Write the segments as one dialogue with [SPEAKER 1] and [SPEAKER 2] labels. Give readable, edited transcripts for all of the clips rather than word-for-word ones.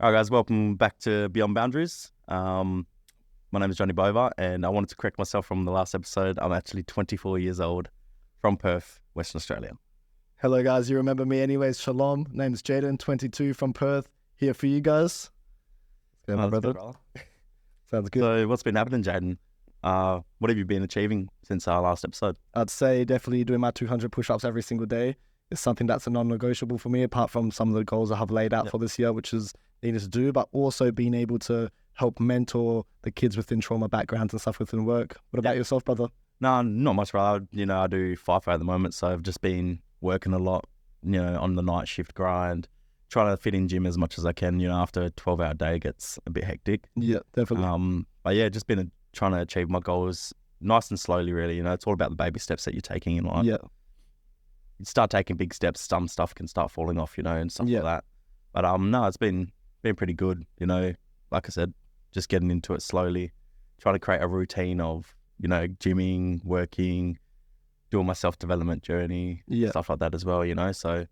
[SPEAKER 1] All right, guys, welcome back to Beyond Boundaries. My name is Johnny Bova, and I wanted to correct myself from the last episode. I'm actually 24 years old from Perth, Western Australia.
[SPEAKER 2] Hello, guys. You remember me anyways. Shalom. Name's Jaiden, 22 from Perth. Here for you guys. Yeah, my brother. Sounds good.
[SPEAKER 1] So what's been happening, Jaiden? What have you been achieving since our last episode?
[SPEAKER 2] I'd say definitely doing my 200 push-ups every single day is something that's a non-negotiable for me, apart from some of the goals I have laid out for this year, which is needed to do, but also being able to help mentor the kids within trauma backgrounds and stuff within work. What about yourself, brother?
[SPEAKER 1] No, not much, brother. I do FIFO at the moment, so I've just been working a lot, on the night shift grind, trying to fit in gym as much as I can. After a 12-hour day gets a bit hectic.
[SPEAKER 2] Yeah, definitely.
[SPEAKER 1] But yeah, just been trying to achieve my goals nice and slowly, really. It's all about the baby steps that you're taking in life.
[SPEAKER 2] Yeah.
[SPEAKER 1] You start taking big steps, some stuff can start falling off, and stuff like that. But no, it's been pretty good. Like I said, just getting into it slowly, trying to create a routine of, gymming, working, doing my self-development journey, stuff like that as well, So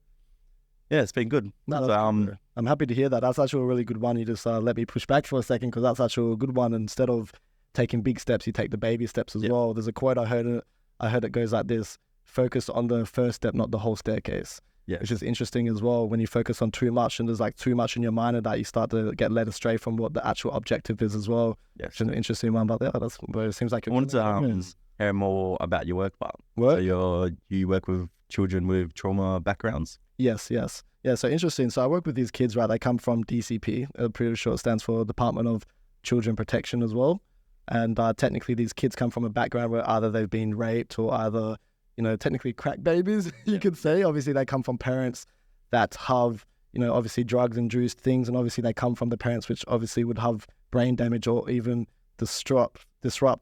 [SPEAKER 1] yeah, it's been good.
[SPEAKER 2] No,
[SPEAKER 1] so,
[SPEAKER 2] I'm happy to hear that. That's actually a really good one. You just let me push back for a second, because that's actually a good one. Instead of taking big steps, you take the baby steps as well. There's a quote I heard it goes like this: focus on the first step, not the whole staircase. Which is interesting as well. When you focus on too much and there's like too much in your mind, and that you start to get led astray from what the actual objective is as well. Which is an interesting one. But it seems like
[SPEAKER 1] I wanted to hear more about your work, but so you work with children with trauma backgrounds.
[SPEAKER 2] Yes. Yeah, so interesting. So I work with these kids, right? They come from DCP. I'm pretty sure it stands for Department of Children Protection as well. And technically these kids come from a background where either they've been raped or either, technically crack babies, you could say. Obviously they come from parents that have, obviously drugs-induced things. And obviously they come from the parents which obviously would have brain damage or even disrupt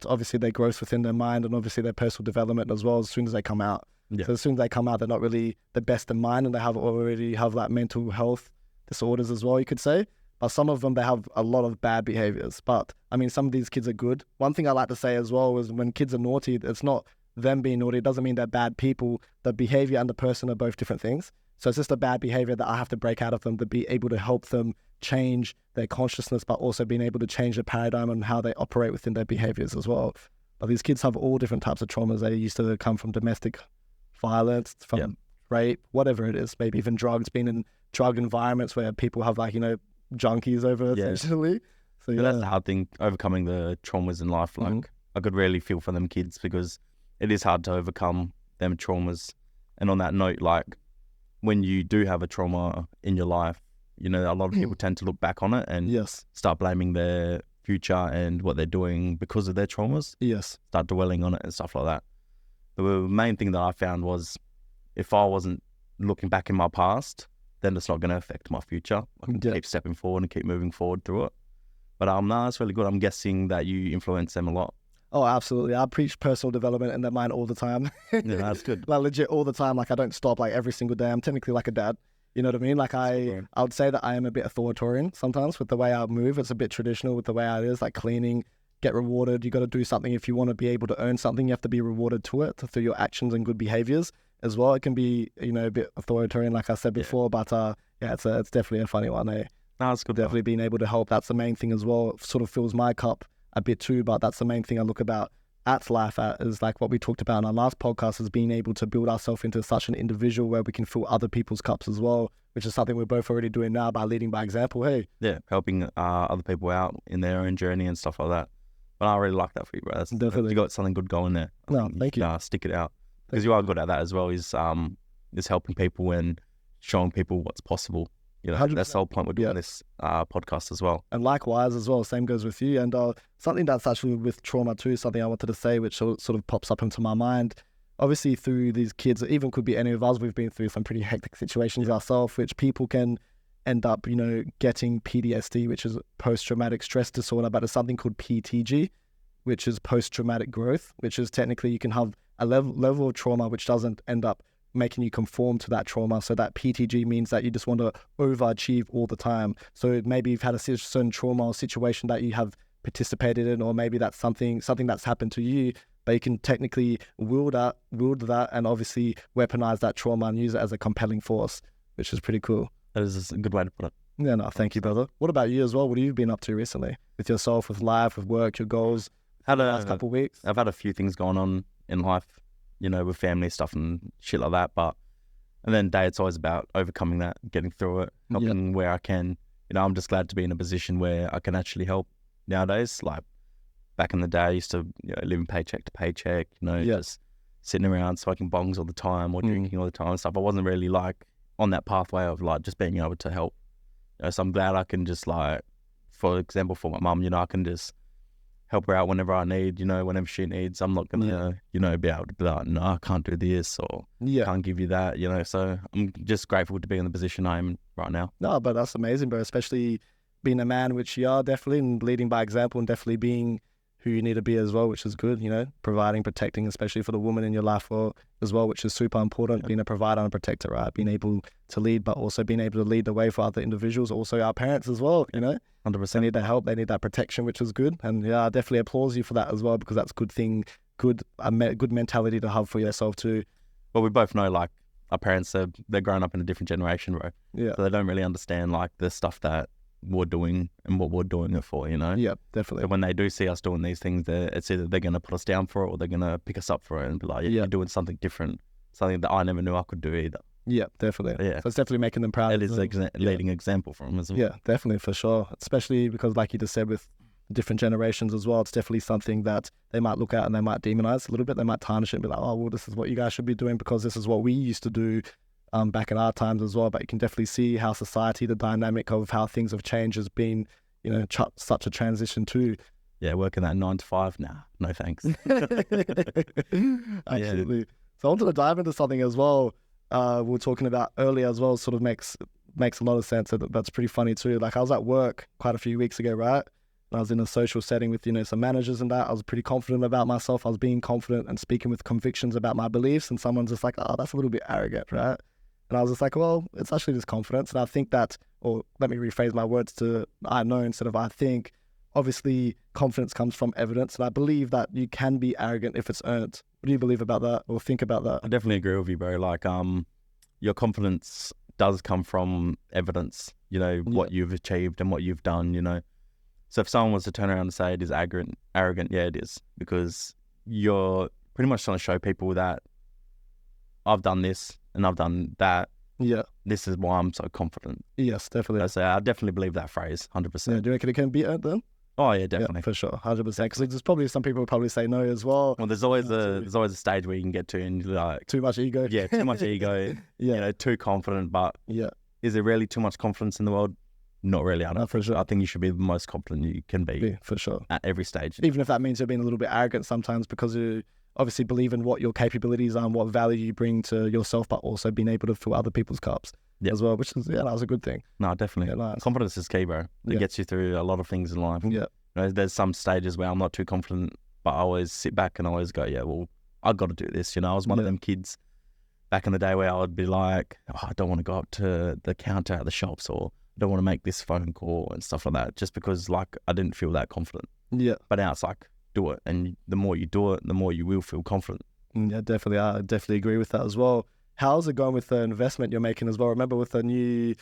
[SPEAKER 2] obviously their growth within their mind and obviously their personal development as well as soon as they come out. So as soon as they come out, they're not really the best in mind, and they already have like mental health disorders as well, you could say. But some of them, they have a lot of bad behaviors. But I mean, some of these kids are good. One thing I like to say as well is when kids are naughty, it's not them being naughty. It doesn't mean they're bad people. The behavior and the person are both different things. So it's just a bad behavior that I have to break out of them to be able to help them change their consciousness, but also being able to change the paradigm on how they operate within their behaviors as well. But these kids have all different types of traumas. They used to come from domestic violence, from rape, whatever it is, maybe even drugs, being in drug environments where people have like, junkies over essentially. So
[SPEAKER 1] that's the hard thing, overcoming the traumas in life. Like I could really feel for them kids because it is hard to overcome them traumas. And on that note, like when you do have a trauma in your life, a lot of people tend to look back on it and start blaming their future and what they're doing because of their traumas. Start dwelling on it and stuff like that. The main thing that I found was if I wasn't looking back in my past, then it's not going to affect my future. I can keep stepping forward and keep moving forward through it. But no, it's really good. I'm guessing that you influence them a lot.
[SPEAKER 2] Oh, absolutely. I preach personal development in their mind all the time.
[SPEAKER 1] Yeah, that's good.
[SPEAKER 2] Like legit all the time. Like I don't stop like every single day. I'm technically like a dad. You know what I mean? Like I would say that I am a bit authoritarian sometimes with the way I move. It's a bit traditional with the way it is, like cleaning, get rewarded. You got to do something. If you want to be able to earn something, you have to be rewarded to it through your actions and good behaviors as well. It can be, a bit authoritarian, like I said before, but it's definitely a funny one.
[SPEAKER 1] No, that's good.
[SPEAKER 2] Definitely being able to help. That's the main thing as well. It sort of fills my cup a bit too, but that's the main thing I look about at life at is like what we talked about in our last podcast is being able to build ourselves into such an individual where we can fill other people's cups as well, which is something we're both already doing now by leading by example.
[SPEAKER 1] Helping other people out in their own journey and stuff like that. But I really like that for you, bro. Definitely. You got something good going there.
[SPEAKER 2] No, thank you.
[SPEAKER 1] Stick it out. Because you are good at that as well, is helping people and showing people what's possible.
[SPEAKER 2] 100%.
[SPEAKER 1] That's the whole point we're doing this podcast as well.
[SPEAKER 2] And likewise as well, same goes with you. And something that's actually with trauma too, something I wanted to say, which sort of pops up into my mind. Obviously through these kids, it even could be any of us, we've been through some pretty hectic situations ourselves, which people can end up, getting PTSD, which is post-traumatic stress disorder, but it's something called PTG, which is post-traumatic growth, which is technically you can have a level of trauma which doesn't end up making you conform to that trauma. So that PTG means that you just want to overachieve all the time. So maybe you've had a certain trauma or situation that you have participated in, or maybe that's something that's happened to you, but you can technically wield that and obviously weaponize that trauma and use it as a compelling force, which is pretty cool.
[SPEAKER 1] That is a good way to put it.
[SPEAKER 2] Yeah, no, thank you, brother. What about you as well? What have you been up to recently with yourself, with life, with work, your goals?
[SPEAKER 1] Had
[SPEAKER 2] The last couple of weeks?
[SPEAKER 1] I've had a few things going on in life, you know, with family stuff and shit like that. But and then day, it's always about overcoming that, getting through it, helping where I can. You know, I'm just glad to be in a position where I can actually help nowadays. Like back in the day, I used to living paycheck to paycheck, just sitting around smoking bongs all the time or drinking all the time and stuff. I wasn't really like on that pathway of like just being able to help. So I'm glad I can just like, for example, for my mum, I can just help her out whenever I need, whenever she needs. I'm not going to, be able to be like, no, I can't do this or can't give you that, So I'm just grateful to be in the position I am right now.
[SPEAKER 2] No, but that's amazing, bro, especially being a man, which you are definitely, and leading by example and definitely being who you need to be as well, which is good, providing, protecting, especially for the woman in your life as well, which is super important, being a provider and a protector, right? Being able to lead, but also being able to lead the way for other individuals, also our parents as well,
[SPEAKER 1] 100%.
[SPEAKER 2] They need the help, they need that protection, which is good. And yeah, I definitely applaud you for that as well, because that's a good thing, good mentality to have for yourself too.
[SPEAKER 1] Well, we both know like our parents, they're grown up in a different generation, bro.
[SPEAKER 2] Yeah.
[SPEAKER 1] So they don't really understand like the stuff that we're doing and what we're doing it for,
[SPEAKER 2] Yeah, definitely.
[SPEAKER 1] So when they do see us doing these things, it's either they're going to put us down for it or they're going to pick us up for it and be like, you're doing something different, something that I never knew I could do either.
[SPEAKER 2] Yeah, definitely.
[SPEAKER 1] Yeah.
[SPEAKER 2] So it's definitely making them proud.
[SPEAKER 1] It is leading example for them as well.
[SPEAKER 2] Yeah, definitely, for sure. Especially because, like you just said, with different generations as well, it's definitely something that they might look at and they might demonize a little bit. They might tarnish it and be like, oh, well, this is what you guys should be doing because this is what we used to do back in our times as well. But you can definitely see how society, the dynamic of how things have changed has been, such a transition too.
[SPEAKER 1] Yeah, working that 9 to 5, nah, no thanks.
[SPEAKER 2] Absolutely. So I wanted to dive into something as well. We were talking about earlier as well, sort of makes a lot of sense. That's pretty funny too. Like I was at work quite a few weeks ago, right? And I was in a social setting with, some managers and that. I was pretty confident about myself. I was being confident and speaking with convictions about my beliefs. And someone's just like, oh, that's a little bit arrogant, right? And I was just like, well, it's actually just confidence. And I think that, or let me rephrase my words to I know instead of I think. Obviously, confidence comes from evidence. And I believe that you can be arrogant if it's earned. What do you believe about that or think about that?
[SPEAKER 1] I definitely agree with you, bro. Like, your confidence does come from evidence, what you've achieved and what you've done, So if someone was to turn around and say it is arrogant, yeah, it is. Because you're pretty much trying to show people that I've done this and I've done that.
[SPEAKER 2] Yeah.
[SPEAKER 1] This is why I'm so confident.
[SPEAKER 2] Yes, definitely.
[SPEAKER 1] So I definitely believe that phrase, 100%.
[SPEAKER 2] Yeah, do you reckon it can be earned then?
[SPEAKER 1] Oh yeah, definitely.
[SPEAKER 2] Yeah, for sure, 100%. Because there's probably some people would probably say no as well.
[SPEAKER 1] Well, there's always a stage where you can get to and like
[SPEAKER 2] too much ego.
[SPEAKER 1] Yeah, too much ego.
[SPEAKER 2] Yeah,
[SPEAKER 1] too confident. But is there really too much confidence in the world? Not really. I don't.
[SPEAKER 2] For sure.
[SPEAKER 1] I think you should be the most confident you can be.
[SPEAKER 2] For sure.
[SPEAKER 1] At every stage.
[SPEAKER 2] Even if that means you're being a little bit arrogant sometimes because you obviously believe in what your capabilities are and what value you bring to yourself, but also being able to fill other people's cups as well, which is that was a good thing.
[SPEAKER 1] No, definitely. Yeah, nice. Confidence is key, bro. It gets you through a lot of things in life.
[SPEAKER 2] Yeah.
[SPEAKER 1] There's some stages where I'm not too confident, but I always sit back and I always go, yeah, well, I got to do this. I was one of them kids back in the day where I would be like, oh, I don't want to go up to the counter at the shops or I don't want to make this phone call and stuff like that, just because like I didn't feel that confident.
[SPEAKER 2] Yeah.
[SPEAKER 1] But now it's like, do it. And the more you do it, the more you will feel confident.
[SPEAKER 2] Yeah, definitely. I definitely agree with that as well. How's it going with the investment you're making as well? Remember with the new,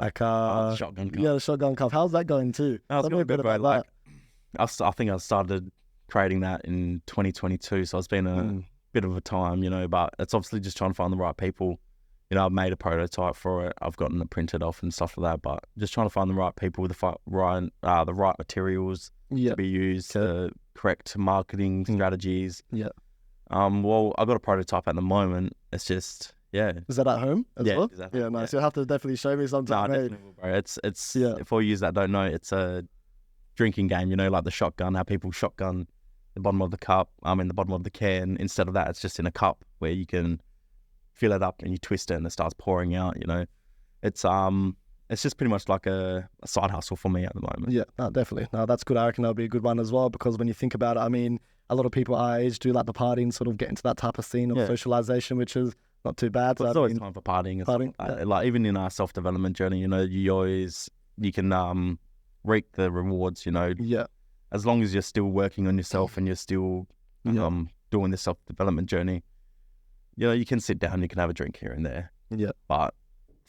[SPEAKER 1] shotgun cup.
[SPEAKER 2] Yeah, the shotgun cup. How's that going too?
[SPEAKER 1] Tell me a bit about that. I think I started creating that in 2022, so it's been a bit of a time, but it's obviously just trying to find the right people. I've made a prototype for it. I've gotten it printed off and stuff like that, but just trying to find the right people with the right materials to be used, correct marketing strategies.
[SPEAKER 2] Yeah.
[SPEAKER 1] Well, I've got a prototype at the moment. It's just,
[SPEAKER 2] Is that at home as well?
[SPEAKER 1] Exactly.
[SPEAKER 2] Yeah, nice. You'll have to definitely show me sometime.
[SPEAKER 1] No, definitely will, bro. It's for you that don't know, it's a drinking game, like the shotgun, how people shotgun the bottom of the cup, in the bottom of the can. Instead of that, it's just in a cup where you can fill it up and you twist it and it starts pouring out, It's just pretty much like a side hustle for me at the moment.
[SPEAKER 2] Yeah, no, definitely. No, that's good. I reckon that'll be a good one as well, because when you think about it, a lot of people our age do like the partying, sort of get into that type of scene of socialization, which is not too bad.
[SPEAKER 1] But there's always time for partying. Like even in our self-development journey, you can reap the rewards,
[SPEAKER 2] Yeah.
[SPEAKER 1] As long as you're still working on yourself and you're still doing the self-development journey, you can sit down, you can have a drink here and there.
[SPEAKER 2] Yeah.
[SPEAKER 1] But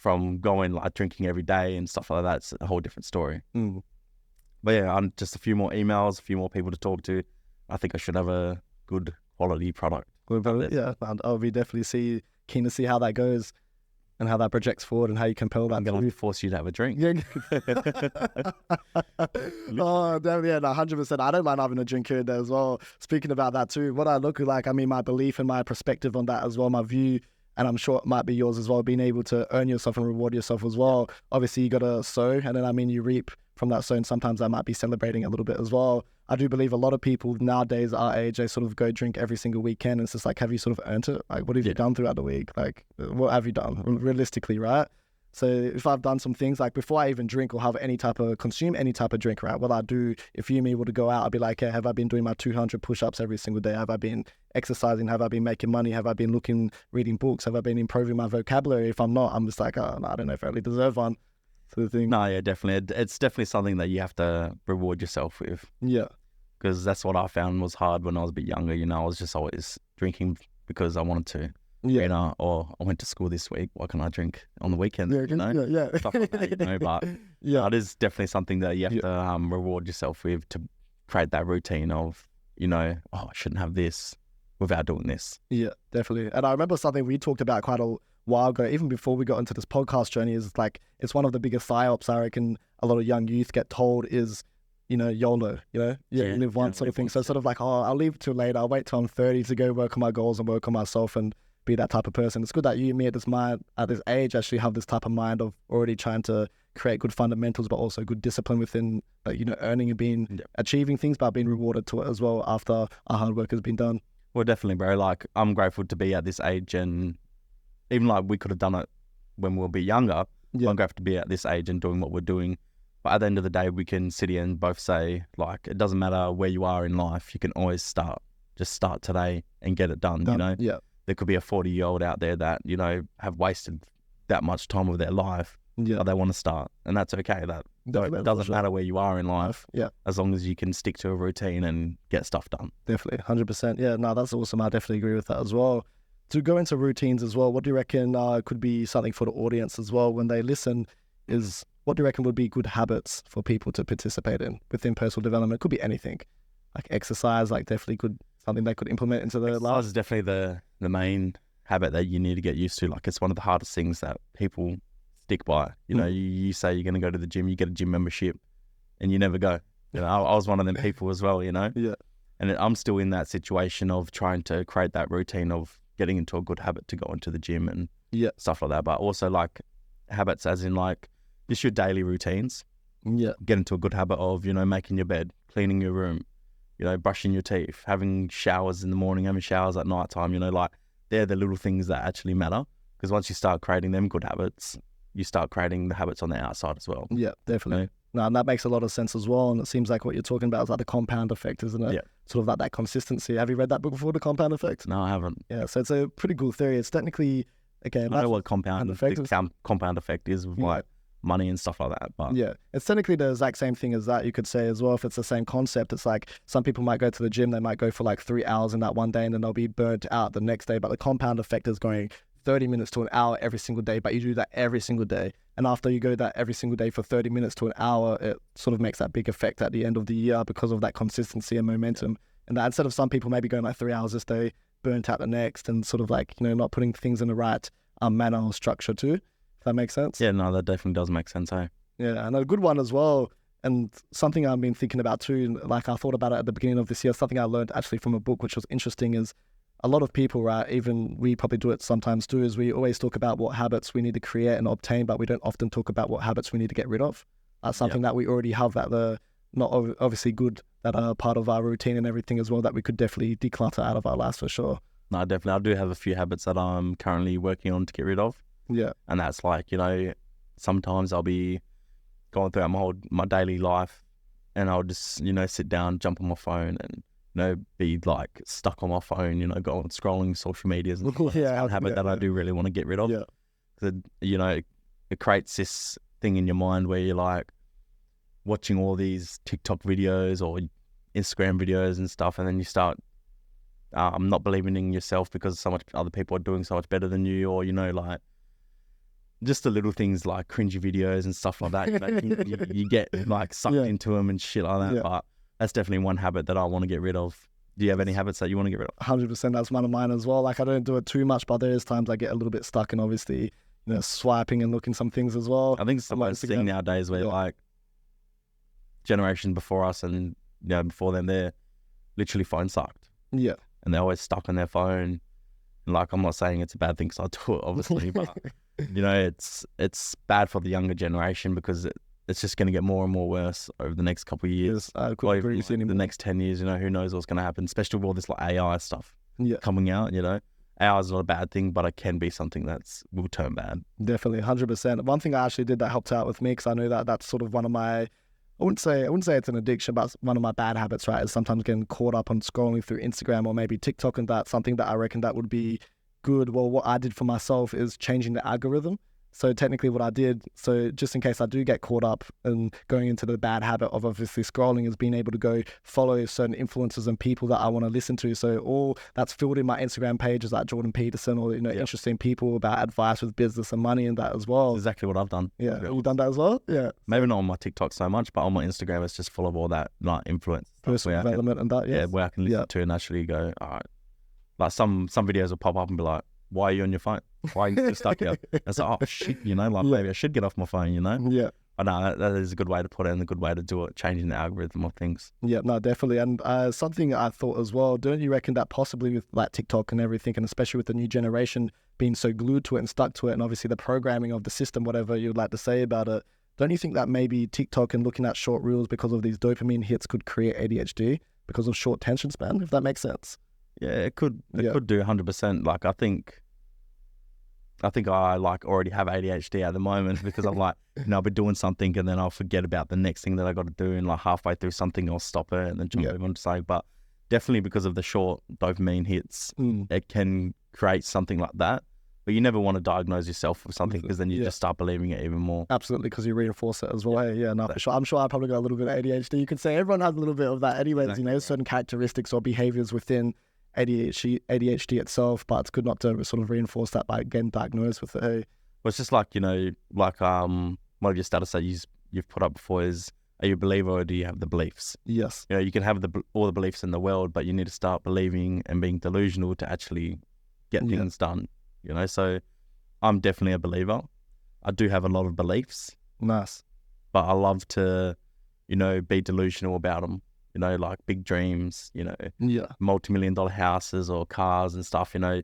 [SPEAKER 1] from going like drinking every day and stuff like that. It's a whole different story. But yeah, I'm just a few more emails, a few more people to talk to. I think I should have a good quality product.
[SPEAKER 2] Yeah, I'll be definitely keen to see how that goes and how that projects forward and how you compel that.
[SPEAKER 1] I'm going to force you to have a drink.
[SPEAKER 2] Yeah. Oh, definitely, yeah, 100%. I don't mind having a drink here and there as well. Speaking about that too, what I look like, I mean, my belief and my perspective on that as well, my view, and I'm sure it might be yours as well, being able to earn yourself and reward yourself as well. Obviously, you got to sow, and then, I mean, you reap from that sow, and sometimes I might be celebrating a little bit as well. I do believe a lot of people nowadays, our age, they sort of go drink every single weekend. And it's just like, have you sort of earned it? Like, what have you done throughout the week? Like, what have you done realistically, right? So if I've done some things, like before I even drink or consume any type of drink, right? What I do, if you and me were to go out, I'd be like, hey, have I been doing my 200 push-ups every single day? Have I been exercising? Have I been making money? Have I been reading books? Have I been improving my vocabulary? If I'm not, I'm just like, oh, no, I don't know if I really deserve one. Sort of thing.
[SPEAKER 1] No, yeah, definitely. It's definitely something that you have to reward yourself with.
[SPEAKER 2] Yeah.
[SPEAKER 1] Because that's what I found was hard when I was a bit younger. You know, I was just always drinking because I wanted to.
[SPEAKER 2] Yeah.
[SPEAKER 1] You know, or I went to school this week. Why can't I drink on the weekend?
[SPEAKER 2] Yeah,
[SPEAKER 1] you know?
[SPEAKER 2] yeah.
[SPEAKER 1] Stuff like that, you know, but
[SPEAKER 2] yeah,
[SPEAKER 1] it is definitely something that you have to reward yourself with to create that routine of, you know, oh, I shouldn't have this without doing this.
[SPEAKER 2] Yeah, definitely. And I remember something we talked about quite a while ago, even before we got into this podcast journey, is like, it's one of the biggest psyops I reckon a lot of young youth get told is, you know, YOLO, you know, you live once sort of thing. So sort of like, oh, I'll leave till later. I'll wait till I'm 30 to go work on my goals and work on myself and be that type of person. It's good that you and me at this age actually have this type of mind of already trying to create good fundamentals, but also good discipline within, you know, earning and achieving things, but being rewarded to it as well after our hard work has been done.
[SPEAKER 1] Well, definitely, bro. Like, I'm grateful to be at this age, and even like we could have done it when we were a bit younger. I'm grateful to be at this age and doing what we're doing. But at the end of the day, we can sit here and both say, like, it doesn't matter where you are in life. You can always start. Just start today and get it done. You know?
[SPEAKER 2] Yeah.
[SPEAKER 1] There could be a 40-year-old out there that, you know, have wasted that much time of their life, but they want to start. And that's okay. It doesn't matter where you are in life, as long as you can stick to a routine and get stuff done.
[SPEAKER 2] Definitely, 100%. Yeah, no, that's awesome. I definitely agree with that as well. To go into routines as well, what do you reckon could be something for the audience as well when they listen what do you reckon would be good habits for people to participate in within personal development? It could be anything, like exercise, like definitely something they could implement into their life.
[SPEAKER 1] Exercise is definitely the main habit that you need to get used to. Like, it's one of the hardest things that people stick by. You know, you say you're going to go to the gym, you get a gym membership, and you never go. You know, I was one of them people as well, you know?
[SPEAKER 2] Yeah.
[SPEAKER 1] And I'm still in that situation of trying to create that routine of getting into a good habit to go into the gym and stuff like that. But also, like, habits as in, like, just your daily routines.
[SPEAKER 2] Yeah.
[SPEAKER 1] Get into a good habit of, you know, making your bed, cleaning your room, you know, brushing your teeth, having showers in the morning, having showers at night time, you know, like, they're the little things that actually matter. Because once you start creating them good habits, you start creating the habits on the outside as well.
[SPEAKER 2] Yeah, definitely. No, and that makes a lot of sense as well. And it seems like what you're talking about is like the compound effect, isn't it?
[SPEAKER 1] Yeah.
[SPEAKER 2] Sort of like that consistency. Have you read that book before, The Compound Effect?
[SPEAKER 1] No, I haven't.
[SPEAKER 2] Yeah, so it's a pretty cool theory. It's technically, again,
[SPEAKER 1] I know what compound effect is with like money and stuff like that. But
[SPEAKER 2] yeah, it's technically the exact same thing as that, you could say as well. If it's the same concept, it's like some people might go to the gym, they might go for like 3 hours in that one day and then they'll be burnt out the next day. But the compound effect is going 30 minutes to an hour every single day, but you do that every single day. And after you go that every single day for 30 minutes to an hour, it sort of makes that big effect at the end of the year because of that consistency and momentum. And that instead of some people maybe going like 3 hours this day, burnt out the next, and sort of like, you know, not putting things in the right manner or structure too, if that makes sense.
[SPEAKER 1] Yeah, no, that definitely does make sense, hey?
[SPEAKER 2] Yeah, and a good one as well, and something I've been thinking about too, like I thought about it at the beginning of this year, something I learned actually from a book, which was interesting, is a lot of people, right, even we probably do it sometimes too, is we always talk about what habits we need to create and obtain, but we don't often talk about what habits we need to get rid of. That's something that we already have that are not obviously good, that are part of our routine and everything as well, that we could definitely declutter out of our lives for sure.
[SPEAKER 1] No, definitely. I do have a few habits that I'm currently working on to get rid of.
[SPEAKER 2] Yeah.
[SPEAKER 1] And that's like, you know, sometimes I'll be going through my daily life and I'll just, you know, sit down, jump on my phone and, you know, be like stuck on my phone, you know, going scrolling social medias and stuff.
[SPEAKER 2] Yeah,
[SPEAKER 1] It's a habit that I do really want to get rid of.
[SPEAKER 2] Yeah.
[SPEAKER 1] Because, you know, it creates this thing in your mind where you're like watching all these TikTok videos or Instagram videos and stuff, and then you start not believing in yourself because so much other people are doing so much better than you, or, you know, like just the little things like cringy videos and stuff like that. You know, you get like sucked into them and shit like that. But that's definitely one habit that I want to get rid of. Do you have any habits that you want to get rid of?
[SPEAKER 2] 100%. That's one of mine as well. Like, I don't do it too much, but there is times I get a little bit stuck in, obviously, you know, swiping and looking some things as well.
[SPEAKER 1] I think it's the most thing nowadays where like generation before us and before them, they're literally phone sucked.
[SPEAKER 2] Yeah.
[SPEAKER 1] And they're always stuck on their phone. And like, I'm not saying it's a bad thing because I do it, obviously, but you know, it's bad for the younger generation because it's just going to get more and more worse over the next couple of years.
[SPEAKER 2] Or even like
[SPEAKER 1] the next 10 years, you know, who knows what's going to happen, especially with all this like AI stuff coming out, you know. AI is not a bad thing, but it can be something will turn bad.
[SPEAKER 2] Definitely, 100%. One thing I actually did that helped out with me, because I know that that's sort of one of my, I wouldn't say it's an addiction, but one of my bad habits, right, is sometimes getting caught up on scrolling through Instagram or maybe TikTok, and that's something that I reckon that would be good. Well, what I did for myself is changing the algorithm. So technically what I did, so just in case I do get caught up and going into the bad habit of obviously scrolling, is being able to go follow certain influencers and people that I want to listen to. So all that's filled in my Instagram page is like Jordan Peterson or, you know, interesting people about advice with business and money and that as well.
[SPEAKER 1] That's exactly what I've done.
[SPEAKER 2] Yeah. You've done that as well? Yeah.
[SPEAKER 1] Maybe not on my TikTok so much, but on my Instagram, it's just full of all that like influence.
[SPEAKER 2] Personal development and that,
[SPEAKER 1] yeah, where I can listen to and actually go, all right. Like some videos will pop up and be like, why are you on your phone? Why are you still stuck here? It's like, oh shit, you know, like maybe I should get off my phone, you know?
[SPEAKER 2] Yeah.
[SPEAKER 1] But no, that is a good way to put it and a good way to do it, changing the algorithm of things.
[SPEAKER 2] Yeah, no, definitely. And something I thought as well, don't you reckon that possibly with like TikTok and everything, and especially with the new generation being so glued to it and stuck to it, and obviously the programming of the system, whatever you'd like to say about it, don't you think that maybe TikTok and looking at short reels because of these dopamine hits could create ADHD because of short attention span, if that makes sense?
[SPEAKER 1] Yeah, it could do 100%. Like, I think I like already have ADHD at the moment because I'm like, you know, I'll be doing something and then I'll forget about the next thing that I got to do, and like halfway through something I'll stop it and then move on to say. But definitely because of the short dopamine hits, it can create something like that. But you never want to diagnose yourself with something because then you just start believing it even more.
[SPEAKER 2] Absolutely, because you reinforce it as well. Yeah, no, for sure. I'm sure I probably got a little bit of ADHD. You could say everyone has a little bit of that anyways, exactly. You know, certain characteristics or behaviors within ADHD itself, but it's good not to sort of reinforce that by getting diagnosed with it. Hey.
[SPEAKER 1] Well, it's just like, you know, like one of your status that you've put up before is, are you a believer or do you have the beliefs?
[SPEAKER 2] Yes.
[SPEAKER 1] You know, you can have all the beliefs in the world, but you need to start believing and being delusional to actually get things done. You know, so I'm definitely a believer. I do have a lot of beliefs.
[SPEAKER 2] Nice.
[SPEAKER 1] But I love to, you know, be delusional about them. You know, like big dreams, you know, multi-million-dollar houses or cars and stuff, you know.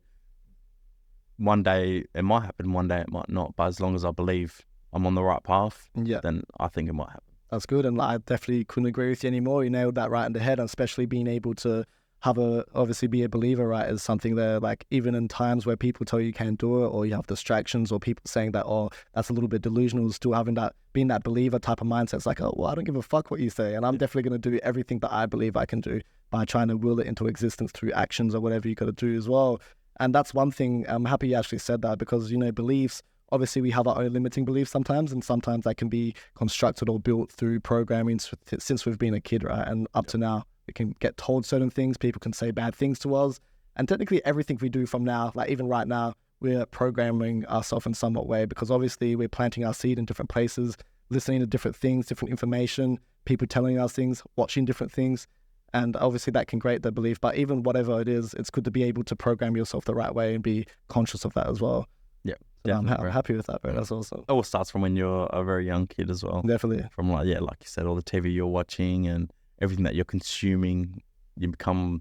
[SPEAKER 1] One day it might happen, one day it might not. But as long as I believe I'm on the right path, then I think it might happen.
[SPEAKER 2] That's good. And I definitely couldn't agree with you anymore. You nailed that right in the head, and especially being able to obviously be a believer, right, is something that, like, even in times where people tell you can't do it or you have distractions or people saying that, oh, that's a little bit delusional, still having being that believer type of mindset. It's like, oh, well, I don't give a fuck what you say, and I'm definitely going to do everything that I believe I can do by trying to will it into existence through actions or whatever you got to do as well. And that's one thing, I'm happy you actually said that, because, you know, beliefs, obviously we have our own limiting beliefs sometimes, and sometimes they can be constructed or built through programming since we've been a kid, right, and up to now. We can get told certain things, people can say bad things to us, and technically everything we do from now, like even right now, we're programming ourselves in somewhat way, because obviously we're planting our seed in different places, listening to different things, different information, people telling us things, watching different things, and obviously that can create the belief. But even whatever it is, it's good to be able to program yourself the right way and be conscious of that as well.
[SPEAKER 1] Yeah.
[SPEAKER 2] So I'm happy with that, bro. That's awesome.
[SPEAKER 1] It all starts from when you're a very young kid as well.
[SPEAKER 2] Definitely.
[SPEAKER 1] From like you said, all the TV you're watching and everything that you're consuming, you become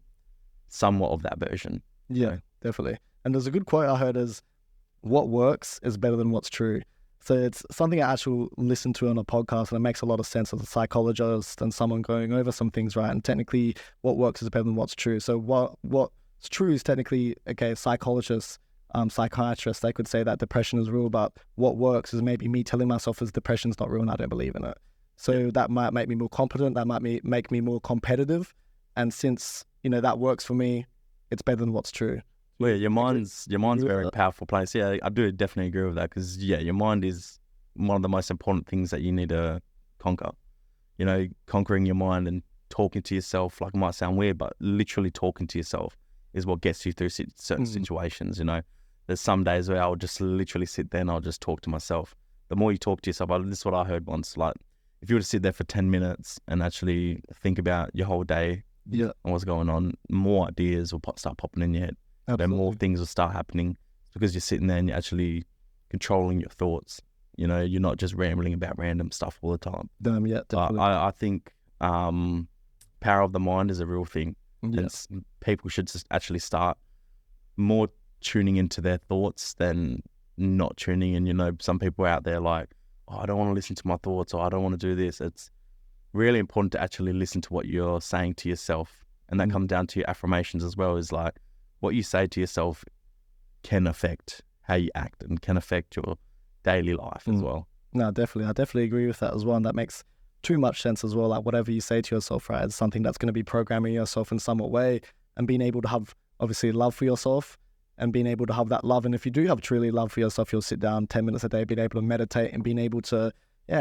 [SPEAKER 1] somewhat of that version.
[SPEAKER 2] Yeah, definitely. And there's a good quote I heard is, what works is better than what's true. So it's something I actually listened to on a podcast, and it makes a lot of sense as a psychologist and someone going over some things, right? And technically what works is better than what's true. So what's true is technically, okay, psychologists, psychiatrists, they could say that depression is real, but what works is maybe me telling myself is depression's not real and I don't believe in it. So that might make me more competent, that might make me more competitive. And since, you know, that works for me, it's better than what's true.
[SPEAKER 1] Well, your mind's a very powerful place. Yeah, I do definitely agree with that, because, your mind is one of the most important things that you need to conquer. You know, conquering your mind and talking to yourself, like, it might sound weird, but literally talking to yourself is what gets you through certain situations, you know. there's some days where I'll just literally sit there and I'll just talk to myself. The more you talk to yourself, this is what I heard once, like if you were to sit there for 10 minutes and actually think about your whole day and what's going on, more ideas will start popping in your head. Then more things will start happening because you're sitting there and you're actually controlling your thoughts. You know, you're not just rambling about random stuff all the time.
[SPEAKER 2] Definitely.
[SPEAKER 1] I think power of the mind is a real thing. People should just actually start more tuning into their thoughts than not tuning in. You know, some people out there like, oh, I don't want to listen to my thoughts, or I don't want to do this. It's really important to actually listen to what you're saying to yourself. And that comes down to your affirmations as well, is like what you say to yourself can affect how you act and can affect your daily life as well.
[SPEAKER 2] No, definitely. I definitely agree with that as well. And that makes too much sense as well. Like whatever you say to yourself, right, is something that's going to be programming yourself in some way, and being able to have obviously love for yourself and being able to have that love. And if you do have truly love for yourself, you'll sit down 10 minutes a day, being able to meditate and being able to,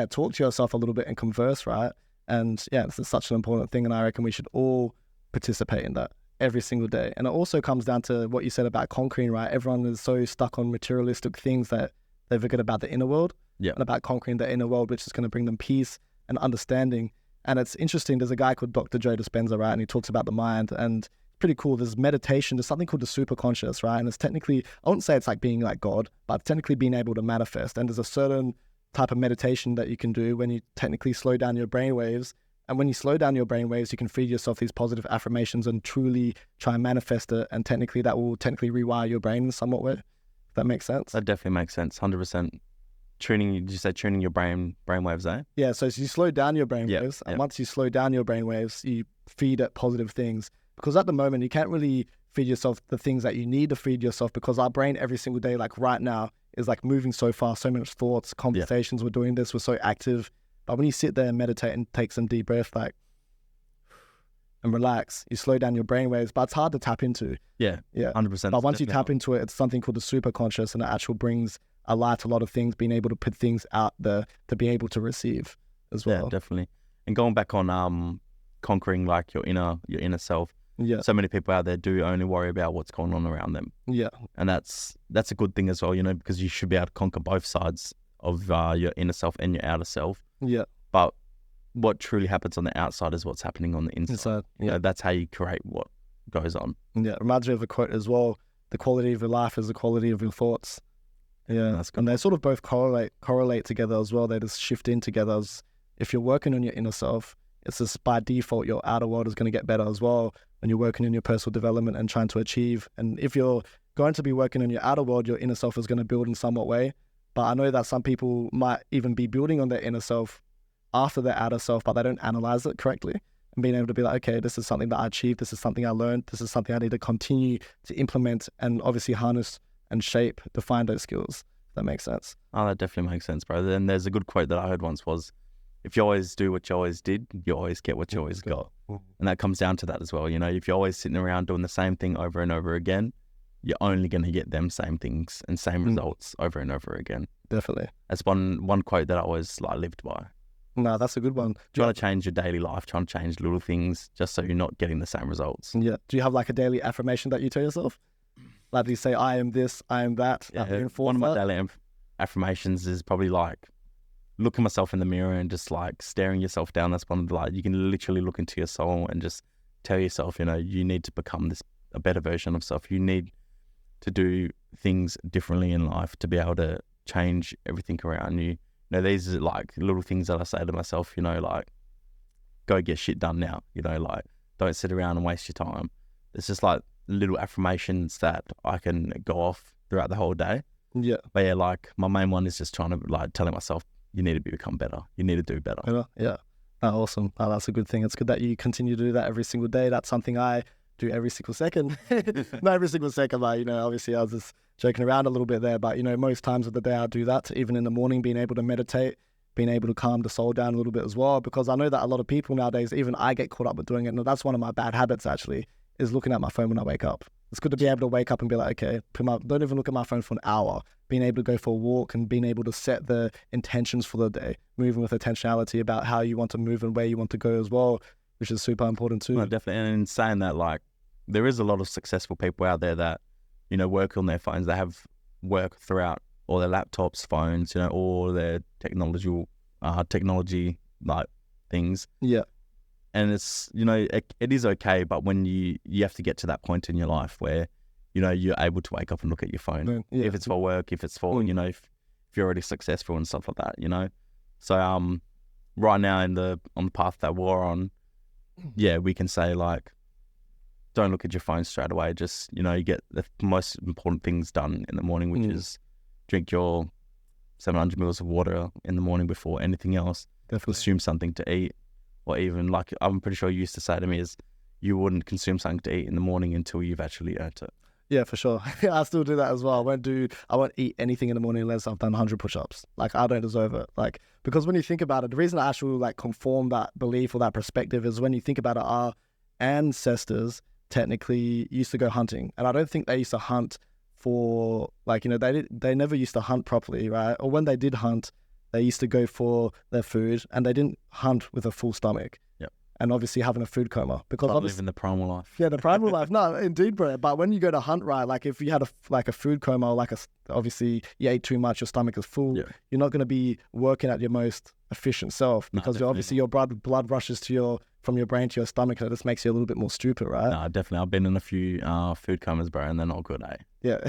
[SPEAKER 2] talk to yourself a little bit and converse, right? And this is such an important thing. And I reckon we should all participate in that every single day. And it also comes down to what you said about conquering, right? Everyone is so stuck on materialistic things that they forget about the inner world and about conquering the inner world, which is going to bring them peace and understanding. And it's interesting. There's a guy called Dr. Joe Dispenza, right? And he talks about the mind, and pretty cool. There's meditation. There's something called the Superconscious, right? And it's technically, I wouldn't say it's like being like God, but technically being able to manifest. And there's a certain type of meditation that you can do when you technically slow down your brain waves. And when you slow down your brain waves, you can feed yourself these positive affirmations and truly try and manifest it. And technically that will rewire your brain in somewhat way. If that makes sense.
[SPEAKER 1] That definitely makes sense. 100%. Did you say tuning your brain waves, eh?
[SPEAKER 2] Yeah. So you slow down your brain waves. And once you slow down your brain waves, you feed it positive things. Because at the moment, you can't really feed yourself the things that you need to feed yourself, because our brain every single day, like right now, is like moving so fast, so much thoughts, conversations, we're doing this, we're so active. But when you sit there and meditate and take some deep breath, like, and relax, you slow down your brain waves, but it's hard to tap into.
[SPEAKER 1] Yeah, 100%.
[SPEAKER 2] But once you tap into it, it's something called the superconscious, and it actually brings a light to a lot of things, being able to put things out there to be able to receive as well.
[SPEAKER 1] Yeah, definitely. And going back on conquering like your inner self.
[SPEAKER 2] Yeah.
[SPEAKER 1] So many people out there do only worry about what's going on around them.
[SPEAKER 2] Yeah.
[SPEAKER 1] And that's a good thing as well, you know, because you should be able to conquer both sides of your inner self and your outer self.
[SPEAKER 2] Yeah.
[SPEAKER 1] But what truly happens on the outside is what's happening on the inside. You know, that's how you create what goes on.
[SPEAKER 2] Yeah. It reminds me of a quote as well. The quality of your life is the quality of your thoughts. Yeah. That's good. And they sort of both correlate together as well. They just shift in together. If you're working on your inner self, it's just by default, your outer world is going to get better as well when you're working in your personal development and trying to achieve. And if you're going to be working on your outer world, your inner self is going to build in somewhat way. But I know that some people might even be building on their inner self after their outer self, but they don't analyze it correctly. And being able to be like, okay, this is something that I achieved. This is something I learned. This is something I need to continue to implement and obviously harness and shape, define those skills. If that makes sense.
[SPEAKER 1] Oh, that definitely makes sense, bro. Then there's a good quote that I heard once was, if you always do what you always did, you always get what you always got. And that comes down to that as well. You know, if you're always sitting around doing the same thing over and over again, you're only going to get them same things and same results over and over again.
[SPEAKER 2] Definitely.
[SPEAKER 1] That's one quote that I always lived by.
[SPEAKER 2] No, that's a good one.
[SPEAKER 1] Trying to change your daily life, trying to change little things just so you're not getting the same results.
[SPEAKER 2] Yeah. Do you have like a daily affirmation that you tell yourself? Like you say, I am this, I am that.
[SPEAKER 1] Yeah, one of my daily affirmations is probably like, look at myself in the mirror and just like staring yourself down. That's one of the, like, you can literally look into your soul and just tell yourself, you know, you need to become a better version of self. You need to do things differently in life to be able to change everything around you. You know, these are like little things that I say to myself, you know, like, go get shit done now, you know, like, don't sit around and waste your time. It's just like little affirmations that I can go off throughout the whole day.
[SPEAKER 2] Yeah.
[SPEAKER 1] But yeah, like my main one is just trying to like telling myself, you need to become better. You need to do better.
[SPEAKER 2] Yeah. Oh, awesome. Oh, that's a good thing. It's good that you continue to do that every single day. That's something I do every single second. Not every single second, but, you know, obviously I was just joking around a little bit there, but, you know, most times of the day I do that, even in the morning, being able to meditate, being able to calm the soul down a little bit as well, because I know that a lot of people nowadays, even I get caught up with doing it. And that's one of my bad habits actually, is looking at my phone when I wake up. It's good to be able to wake up and be like, okay, don't even look at my phone for an hour. Being able to go for a walk and being able to set the intentions for the day, moving with intentionality about how you want to move and where you want to go as well, which is super important too.
[SPEAKER 1] No, definitely. And in saying that, like, there is a lot of successful people out there that, you know, work on their phones. They have work throughout all their laptops, phones, you know, all their technology like things.
[SPEAKER 2] Yeah.
[SPEAKER 1] And it's, you know, it is okay, but when you have to get to that point in your life where, you know, you're able to wake up and look at your phone, if it's for work, if it's for, you know, if you're already successful and stuff like that, you know. So right now on the path that we're on, yeah, we can say like, don't look at your phone straight away. Just, you know, you get the most important things done in the morning, which is drink your 700 mils of water in the morning before anything else.
[SPEAKER 2] Definitely.
[SPEAKER 1] Consume something to eat, or even like I'm pretty sure you used to say to me is you wouldn't consume something to eat in the morning until you've actually earned it.
[SPEAKER 2] Yeah, for sure. I still do that as well. I won't eat anything in the morning unless I've done 100 push-ups. Like, I don't deserve it. Like, because when you think about it, the reason I actually like conform that belief or that perspective is when you think about it, our ancestors technically used to go hunting, and I don't think they used to hunt for like, you know, they never used to hunt properly, right? Or when they did hunt, they used to go for their food, and they didn't hunt with a full stomach.
[SPEAKER 1] Yep.
[SPEAKER 2] And obviously having a food coma because
[SPEAKER 1] Like living the primal life.
[SPEAKER 2] Yeah, the primal life. No, indeed, bro. But when you go to hunt, right, like if you had a food coma, or obviously you ate too much, your stomach is full.
[SPEAKER 1] Yeah.
[SPEAKER 2] You're not going to be working at your most efficient self because obviously your blood rushes from your brain to your stomach, and it just makes you a little bit more stupid, right?
[SPEAKER 1] No, definitely. I've been in a few food comas, bro, and they're not good, eh?
[SPEAKER 2] Yeah.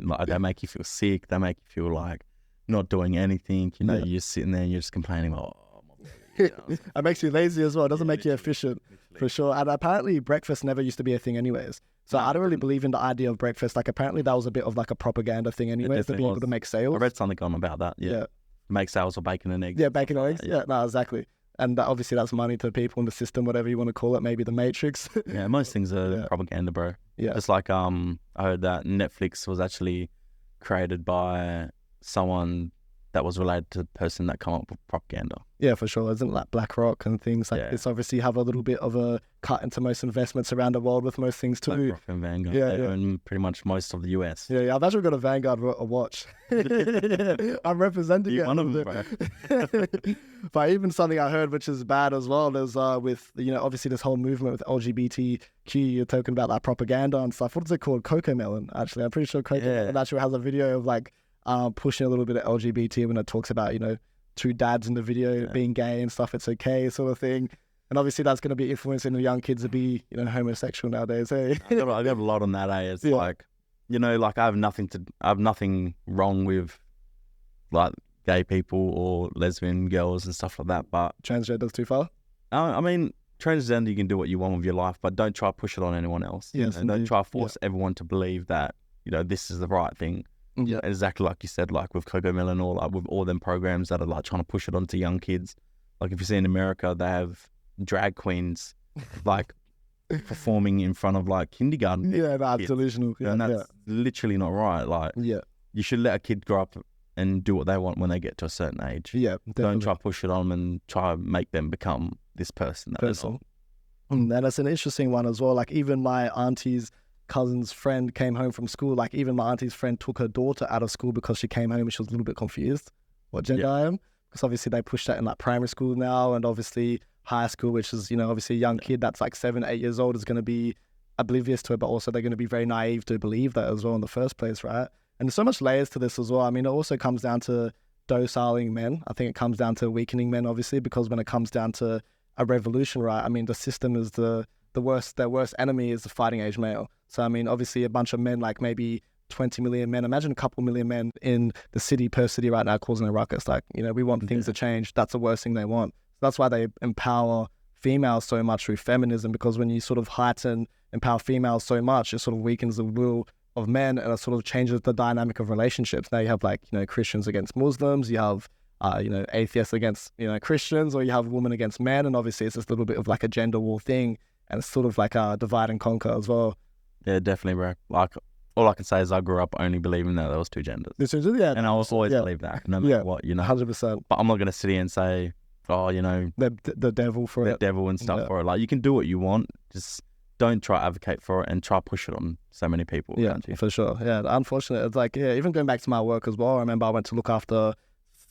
[SPEAKER 1] Like, they make you feel sick. They make you feel like not doing anything. You know, you're just sitting there and you're just complaining, oh, my body. You know?
[SPEAKER 2] It makes you lazy as well. It doesn't make you efficient, for sure. And apparently breakfast never used to be a thing anyways. So I don't really believe in the idea of breakfast. Like, apparently that was a bit of like a propaganda thing anyways, to be able to make sales.
[SPEAKER 1] I read something on about that. Yeah. Make sales or bacon and eggs.
[SPEAKER 2] Yeah, bacon and eggs. Yeah, no, exactly. And obviously that's money to people in the system, whatever you want to call it, maybe the Matrix.
[SPEAKER 1] Yeah, most things are propaganda, bro.
[SPEAKER 2] Yeah.
[SPEAKER 1] Just like I heard that Netflix was actually created by someone that was related to the person that come up with propaganda.
[SPEAKER 2] Yeah, for sure. Isn't it like BlackRock and things like this? Obviously have a little bit of a cut into most investments around the world with most things too.
[SPEAKER 1] BlackRock and Vanguard. Yeah, and pretty much most of the US.
[SPEAKER 2] Yeah, I've actually got a Vanguard watch. I'm representing it.
[SPEAKER 1] One of them, bro.
[SPEAKER 2] But even something I heard which is bad as well is with, you know, obviously this whole movement with LGBTQ, you're talking about that propaganda and stuff. What is it called? Cocomelon, actually. I'm pretty sure Cocomelon actually has a video of like pushing a little bit of LGBT when it talks about, you know, two dads in the video being gay and stuff, it's okay sort of thing. And obviously that's going to be influencing the young kids to be, you know, homosexual nowadays. Hey,
[SPEAKER 1] I got a lot on that. It's like, you know, like I have nothing wrong with like gay people or lesbian girls and stuff like that. But
[SPEAKER 2] transgender's too far.
[SPEAKER 1] I mean, transgender, you can do what you want with your life, but don't try to push it on anyone else.
[SPEAKER 2] Yes,
[SPEAKER 1] you know? Don't try to force everyone to believe that, you know, this is the right thing.
[SPEAKER 2] Yeah,
[SPEAKER 1] exactly like you said, like with Cocomelon or like with all them programs that are like trying to push it onto young kids. Like if you see in America, they have drag queens like performing in front of like kindergarten.
[SPEAKER 2] Yeah, that's delusional. Yeah,
[SPEAKER 1] and that's literally not right. Like, you should let a kid grow up and do what they want when they get to a certain age.
[SPEAKER 2] Yeah, definitely.
[SPEAKER 1] Don't try to push it on them and try to make them become this person.
[SPEAKER 2] And that's an interesting one as well. Like even my auntie's cousin's friend came home from school. Like even my auntie's friend took her daughter out of school because she came home and she was a little bit confused what gender I am. Because obviously they push that in like primary school now, and obviously high school, which is, you know, obviously a young kid that's like 7, 8 years old is going to be oblivious to it, but also they're going to be very naive to believe that as well in the first place, right? And there's so much layers to this as well. I mean, it also comes down to dociling men. I think it comes down to weakening men, obviously, because when it comes down to a revolution, right? I mean, the system is their worst enemy is the fighting age male. So, I mean, obviously a bunch of men, like maybe 20 million men, imagine a couple million men in the city per city right now causing a ruckus. Like, you know, we want things to change. That's the worst thing they want. So that's why they empower females so much through feminism, because when you sort of empower females so much, it sort of weakens the will of men, and it sort of changes the dynamic of relationships. Now you have like, you know, Christians against Muslims, you have you know, atheists against, you know, Christians, or you have women against men, and obviously it's just a little bit of like a gender war thing, and it's sort of like a divide and conquer as well.
[SPEAKER 1] Yeah, definitely, bro. Like, all I can say is I grew up only believing that there was two genders.
[SPEAKER 2] Yeah,
[SPEAKER 1] and I will always believe that, no matter what, you know.
[SPEAKER 2] 100%.
[SPEAKER 1] But I'm not going to sit here and say, oh, you know,
[SPEAKER 2] the devil for it.
[SPEAKER 1] The devil and stuff for it. Like, you can do what you want, just don't try to advocate for it and try to push it on so many people.
[SPEAKER 2] Yeah, for sure. Yeah, unfortunately, it's like, even going back to my work as well, I remember I went to look after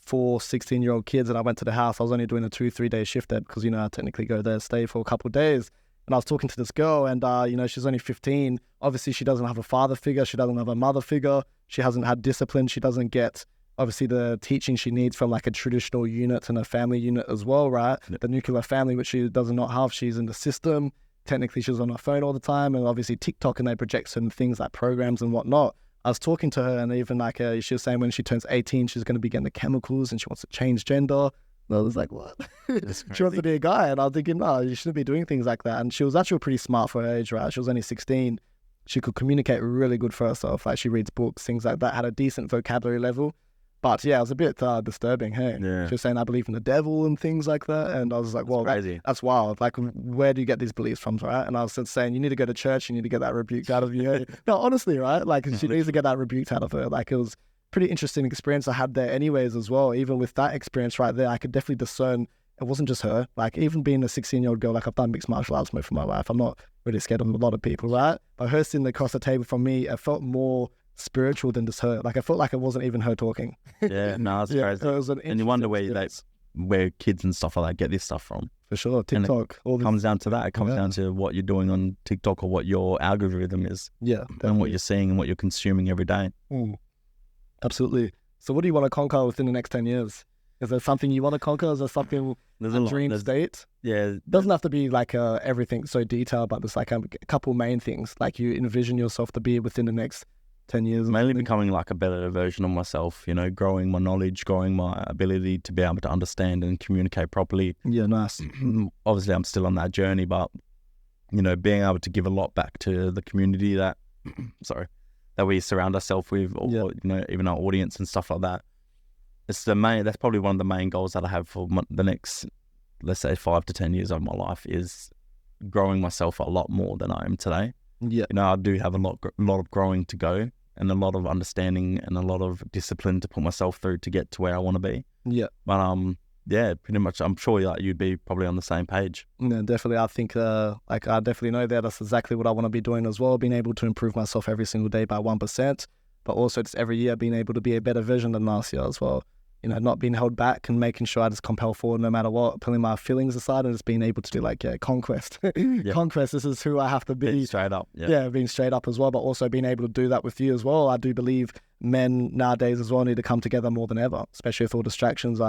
[SPEAKER 2] 4 16-year-old kids, and I went to the house. I was only doing a 2-3 day shift there because, you know, I technically go there, stay for a couple of days. And I was talking to this girl, and, you know, she's only 15. Obviously, she doesn't have a father figure. She doesn't have a mother figure. She hasn't had discipline. She doesn't get, obviously, the teaching she needs from like a traditional unit and a family unit as well, right?
[SPEAKER 1] Yep.
[SPEAKER 2] The nuclear family, which she does not have. She's in the system. Technically, she's on her phone all the time. And obviously TikTok, and they project certain things like programs and whatnot. I was talking to her, and even like she was saying when she turns 18, she's going to be getting the chemicals and she wants to change gender. And I was like, what? She wants to be a guy. And I was thinking, no, you shouldn't be doing things like that. And she was actually pretty smart for her age, right? She was only 16. She could communicate really good for herself. Like, she reads books, things like that, had a decent vocabulary level. But yeah, it was a bit disturbing, hey?
[SPEAKER 1] Yeah.
[SPEAKER 2] She was saying, I believe in the devil and things like that. And I was like, well, that's wild. Like, where do you get these beliefs from, right? And I was saying, you need to go to church, you need to get that rebuked out of you. Hey? No, honestly, right? Like, she needs to get that rebuked out of her. Like, it was pretty interesting experience I had there anyways as well. Even with that experience right there, I could definitely discern it wasn't just her. Like, even being a 16-year-old girl, like, I've done mixed martial arts most of my life. I'm not really scared of a lot of people, right? But her sitting across the table from me, it felt more spiritual than just her. Like, I felt like it wasn't even her talking.
[SPEAKER 1] Yeah, no, it's crazy.
[SPEAKER 2] So it was
[SPEAKER 1] and you wonder where kids and stuff like that get this stuff from.
[SPEAKER 2] For sure, TikTok.
[SPEAKER 1] It comes down to that. It comes down to what you're doing on TikTok, or what your algorithm is.
[SPEAKER 2] Yeah, definitely.
[SPEAKER 1] And what you're seeing and what you're consuming every day.
[SPEAKER 2] Absolutely. So what do you want to conquer within the next 10 years? Is there something you want to conquer? Is there something, dream state?
[SPEAKER 1] Yeah.
[SPEAKER 2] It doesn't have to be like everything so detailed, but there's like a couple main things. Like, you envision yourself to be within the next 10 years.
[SPEAKER 1] Mainly becoming like a better version of myself, you know, growing my knowledge, growing my ability to be able to understand and communicate properly.
[SPEAKER 2] Yeah, nice.
[SPEAKER 1] Obviously, I'm still on that journey, but, you know, being able to give a lot back to the community that we surround ourselves with, or you know, even our audience and stuff like that. That's probably one of the main goals that I have for the next, let's say, 5 to 10 years of my life, is growing myself a lot more than I am today.
[SPEAKER 2] Yeah.
[SPEAKER 1] You know, I do have a lot of growing to go, and a lot of understanding and a lot of discipline to put myself through to get to where I want to be.
[SPEAKER 2] Yeah.
[SPEAKER 1] But yeah, pretty much, I'm sure you'd be probably on the same page.
[SPEAKER 2] Yeah, definitely. I think I definitely know that's exactly what I want to be doing as well, being able to improve myself every single day by 1%, but also just every year being able to be a better version than last year as well. You know, not being held back and making sure I just compel forward no matter what, pulling my feelings aside and just being able to do like conquest. Conquest, this is who I have to be.
[SPEAKER 1] Being straight up.
[SPEAKER 2] Yeah, being straight up as well, but also being able to do that with you as well. I do believe men nowadays as well need to come together more than ever, especially with all distractions.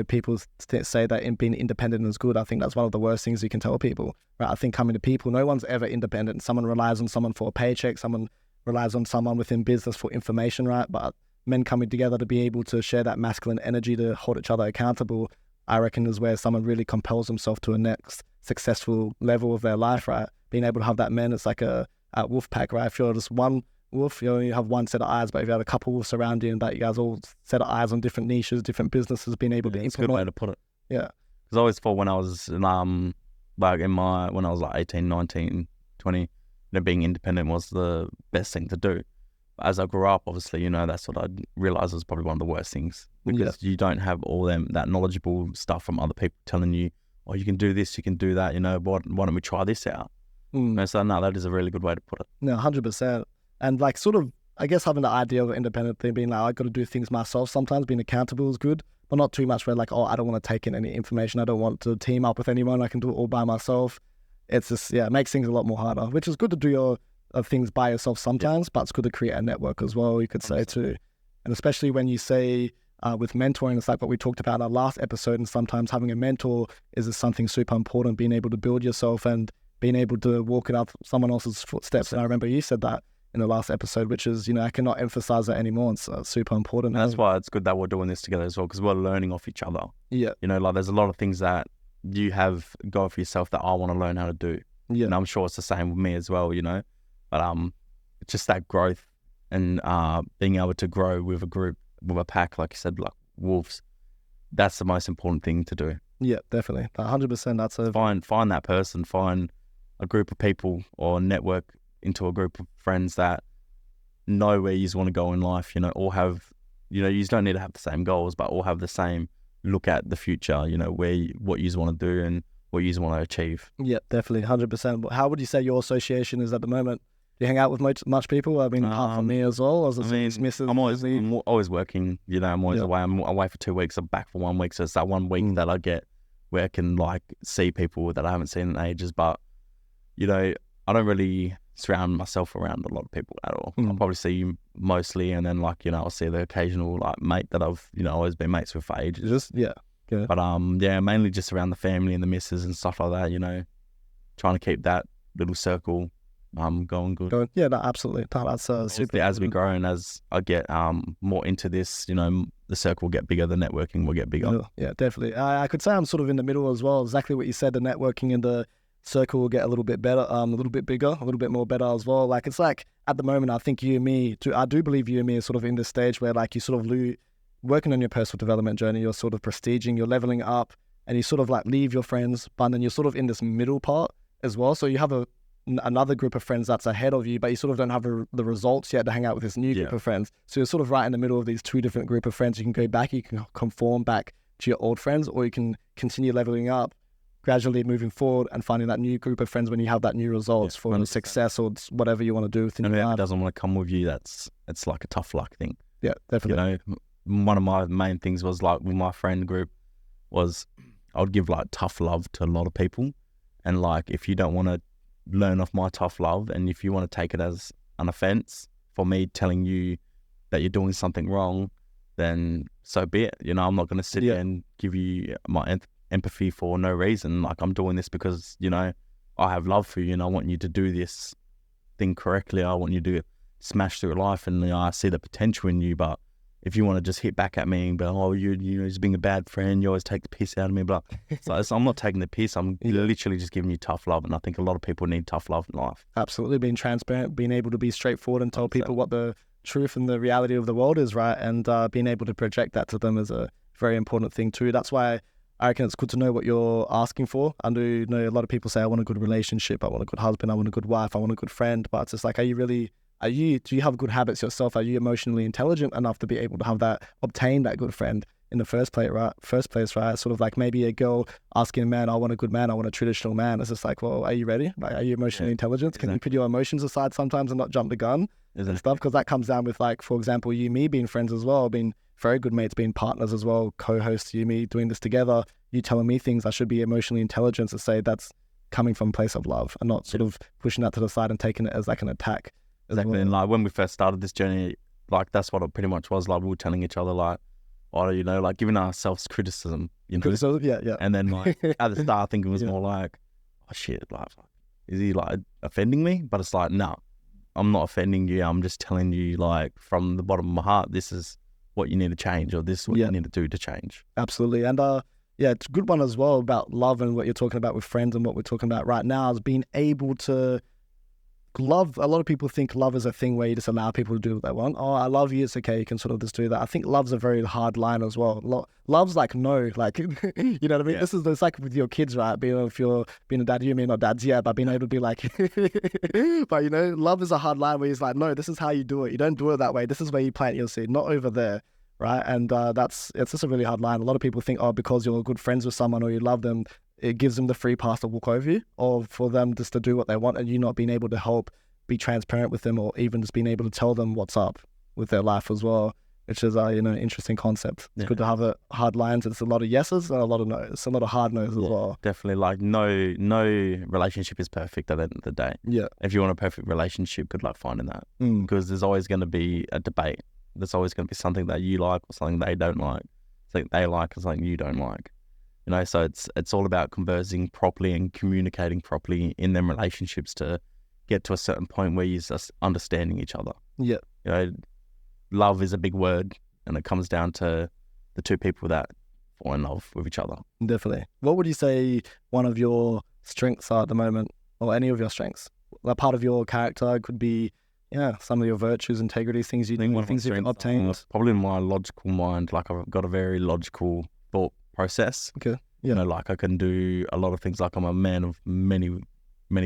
[SPEAKER 2] People say that being independent is good. I think that's one of the worst things you can tell people. Right? I think coming to people, no one's ever independent. Someone relies on someone for a paycheck. Someone relies on someone within business for information, right? But men coming together to be able to share that masculine energy to hold each other accountable, I reckon, is where someone really compels themselves to a next successful level of their life, right? Being able to have that man, it's like a wolf pack, right? If you're just one wolf, you only have one set of eyes, but if you have a couple wolves around you and that you guys all set of eyes on different niches, different businesses, being able to implement.
[SPEAKER 1] It's a good way to put it.
[SPEAKER 2] Yeah.
[SPEAKER 1] Because I always thought when I was when I was like 18, 19, 20, being independent was the best thing to do. As I grew up, obviously, that's what I realized was probably one of the worst things, because you don't have all that knowledgeable stuff from other people telling you, oh, you can do this, you can do that, why don't we try this out? So no, that is a really good way to put it.
[SPEAKER 2] No, 100%. And like sort of, I guess having the idea of an independent thing, being like, I got to do things myself sometimes, being accountable is good, but not too much where like, oh, I don't want to take in any information. I don't want to team up with anyone. I can do it all by myself. It's just, it makes things a lot more harder, which is good to do your things by yourself sometimes, but it's good to create a network as well, you could say too. And especially when you say with mentoring, it's like what we talked about in our last episode, and sometimes having a mentor is something super important, being able to build yourself and being able to walk it up someone else's footsteps. And I remember you said that in the last episode, which is, I cannot emphasize that anymore. It's super important.
[SPEAKER 1] And that's why it's good that we're doing this together as well, because we're learning off each other.
[SPEAKER 2] Yeah.
[SPEAKER 1] Like there's a lot of things that you have go for yourself that I want to learn how to do.
[SPEAKER 2] Yeah.
[SPEAKER 1] And I'm sure it's the same with me as well, But it's just that growth and being able to grow with a group, with a pack, like you said, like wolves. That's the most important thing to do.
[SPEAKER 2] Yeah, definitely. 100%. That's
[SPEAKER 1] find that person, find a group of people or network into a group of friends that know where you want to go in life, all have, you don't need to have the same goals, but all have the same look at the future, what you want to do and what you want to achieve.
[SPEAKER 2] Yeah, definitely. 100%. How would you say your association is at the moment? Do you hang out with much people? I mean, apart from me as well.
[SPEAKER 1] I'm always working. I'm always away. I'm away for 2 weeks. I'm back for 1 week. So it's that 1 week that I get where I can like see people that I haven't seen in ages. But I don't really surround myself around a lot of people at all. I'll probably see you mostly, and then like, I'll see the occasional like mate that I've, always been mates with for ages.
[SPEAKER 2] Just, yeah.
[SPEAKER 1] But mainly just around the family and the missus and stuff like that, trying to keep that little circle going good.
[SPEAKER 2] Yeah, no, absolutely. No, that's super.
[SPEAKER 1] As we grow and as I get more into this, the circle will get bigger, the networking will get bigger.
[SPEAKER 2] Yeah, definitely. I could say I'm sort of in the middle as well. Exactly what you said. The networking and the circle will get a little bit better, a little bit bigger, a little bit more better as well. Like, it's like at the moment, I think I do believe you and me are sort of in this stage where like you sort of working on your personal development journey, you're sort of prestiging, you're leveling up, and you sort of like leave your friends, but then you're sort of in this middle part as well. So you have another group of friends that's ahead of you, but you sort of don't have the results yet to hang out with this new group of friends. So you're sort of right in the middle of these two different group of friends. You can go back, you can conform back to your old friends, or you can continue leveling up, gradually moving forward and finding that new group of friends when you have that new results for 100%. Success or whatever you want to do within your life.
[SPEAKER 1] And if it doesn't want to come with you, it's like a tough luck thing.
[SPEAKER 2] Yeah, definitely.
[SPEAKER 1] One of my main things was like with my friend group was I would give like tough love to a lot of people, and like if you don't want to learn off my tough love, and if you want to take it as an offense for me telling you that you're doing something wrong, then so be it. I'm not going to sit here and give you my empathy for no reason. Like, I'm doing this because I have love for you and I want you to do this thing correctly. I want you to smash through life, and I see the potential in you. But if you want to just hit back at me and be, oh, you're just being a bad friend, you always take the piss out of me, blah. So I'm not taking the piss. I'm literally just giving you tough love, and I think a lot of people need tough love in life.
[SPEAKER 2] Absolutely, being transparent, being able to be straightforward and tell people what the truth and the reality of the world is, right? And being able to project that to them is a very important thing too. That's why I reckon it's good to know what you're asking for. I do know a lot of people say, I want a good relationship, I want a good husband, I want a good wife, I want a good friend, but it's just like, do you have good habits yourself? Are you emotionally intelligent enough to be able to obtain that good friend in the first place, right? Sort of like maybe a girl asking a man, I want a good man, I want a traditional man. It's just like, well, are you ready? Like, are you emotionally intelligent? Exactly. Can you put your emotions aside sometimes and not jump the gun and stuff? Because that comes down with, like, for example, you, me being friends as well, being very good mates, being partners as well, co-hosts, you, me doing this together, you telling me things, I should be emotionally intelligent to say that's coming from a place of love and not sort of pushing that to the side and taking it as like an attack.
[SPEAKER 1] Exactly. Well. And like when we first started this journey, like that's what it pretty much was. Like we were telling each other like, like giving ourselves criticism,
[SPEAKER 2] Criticism, yeah.
[SPEAKER 1] And then like at the start I think it was more like, oh shit, like is he like offending me? But it's like, no, I'm not offending you. I'm just telling you like from the bottom of my heart, this is what you need to change, or this is what you need to do to change.
[SPEAKER 2] Absolutely. And it's a good one as well about love and what you're talking about with friends and what we're talking about right now is being able to love. A lot of people think love is a thing where you just allow people to do what they want. Oh, I love you, it's okay, you can sort of just do that. I think love's a very hard line as well. Love's like no, like, you know what I mean? Yeah. It's like with your kids, right? If you're being a dad, you mean not dads yet, but being able to be like, but love is a hard line where he's like, no, this is how you do it. You don't do it that way. This is where you plant your seed, not over there, right? And it's just a really hard line. A lot of people think, oh, because you're good friends with someone or you love them, it gives them the free pass to walk over you, or for them just to do what they want, and you not being able to help be transparent with them, or even just being able to tell them what's up with their life as well, which is interesting concept. It's good to have hard lines. It's a lot of yeses and a lot of no's. It's a lot of hard no's as well.
[SPEAKER 1] Definitely. Like no relationship is perfect at the end of the day. Yeah. If you want a perfect relationship, good luck finding that, because there's always going to be a debate. There's always going to be something that you like or something they don't like, something they like or something you don't like. So it's all about conversing properly and communicating properly in them relationships to get to a certain point where you're just understanding each other.
[SPEAKER 2] Yeah.
[SPEAKER 1] Love is a big word, and it comes down to the two people that fall in love with each other.
[SPEAKER 2] Definitely. What would you say one of your strengths are at the moment, or any of your strengths? A part of your character could be, some of your virtues, integrity, things you do, things you've obtained.
[SPEAKER 1] Probably in my logical mind, like I've got a very logical thought process.
[SPEAKER 2] Okay.
[SPEAKER 1] Yeah. Like I can do a lot of things. Like I'm a man of many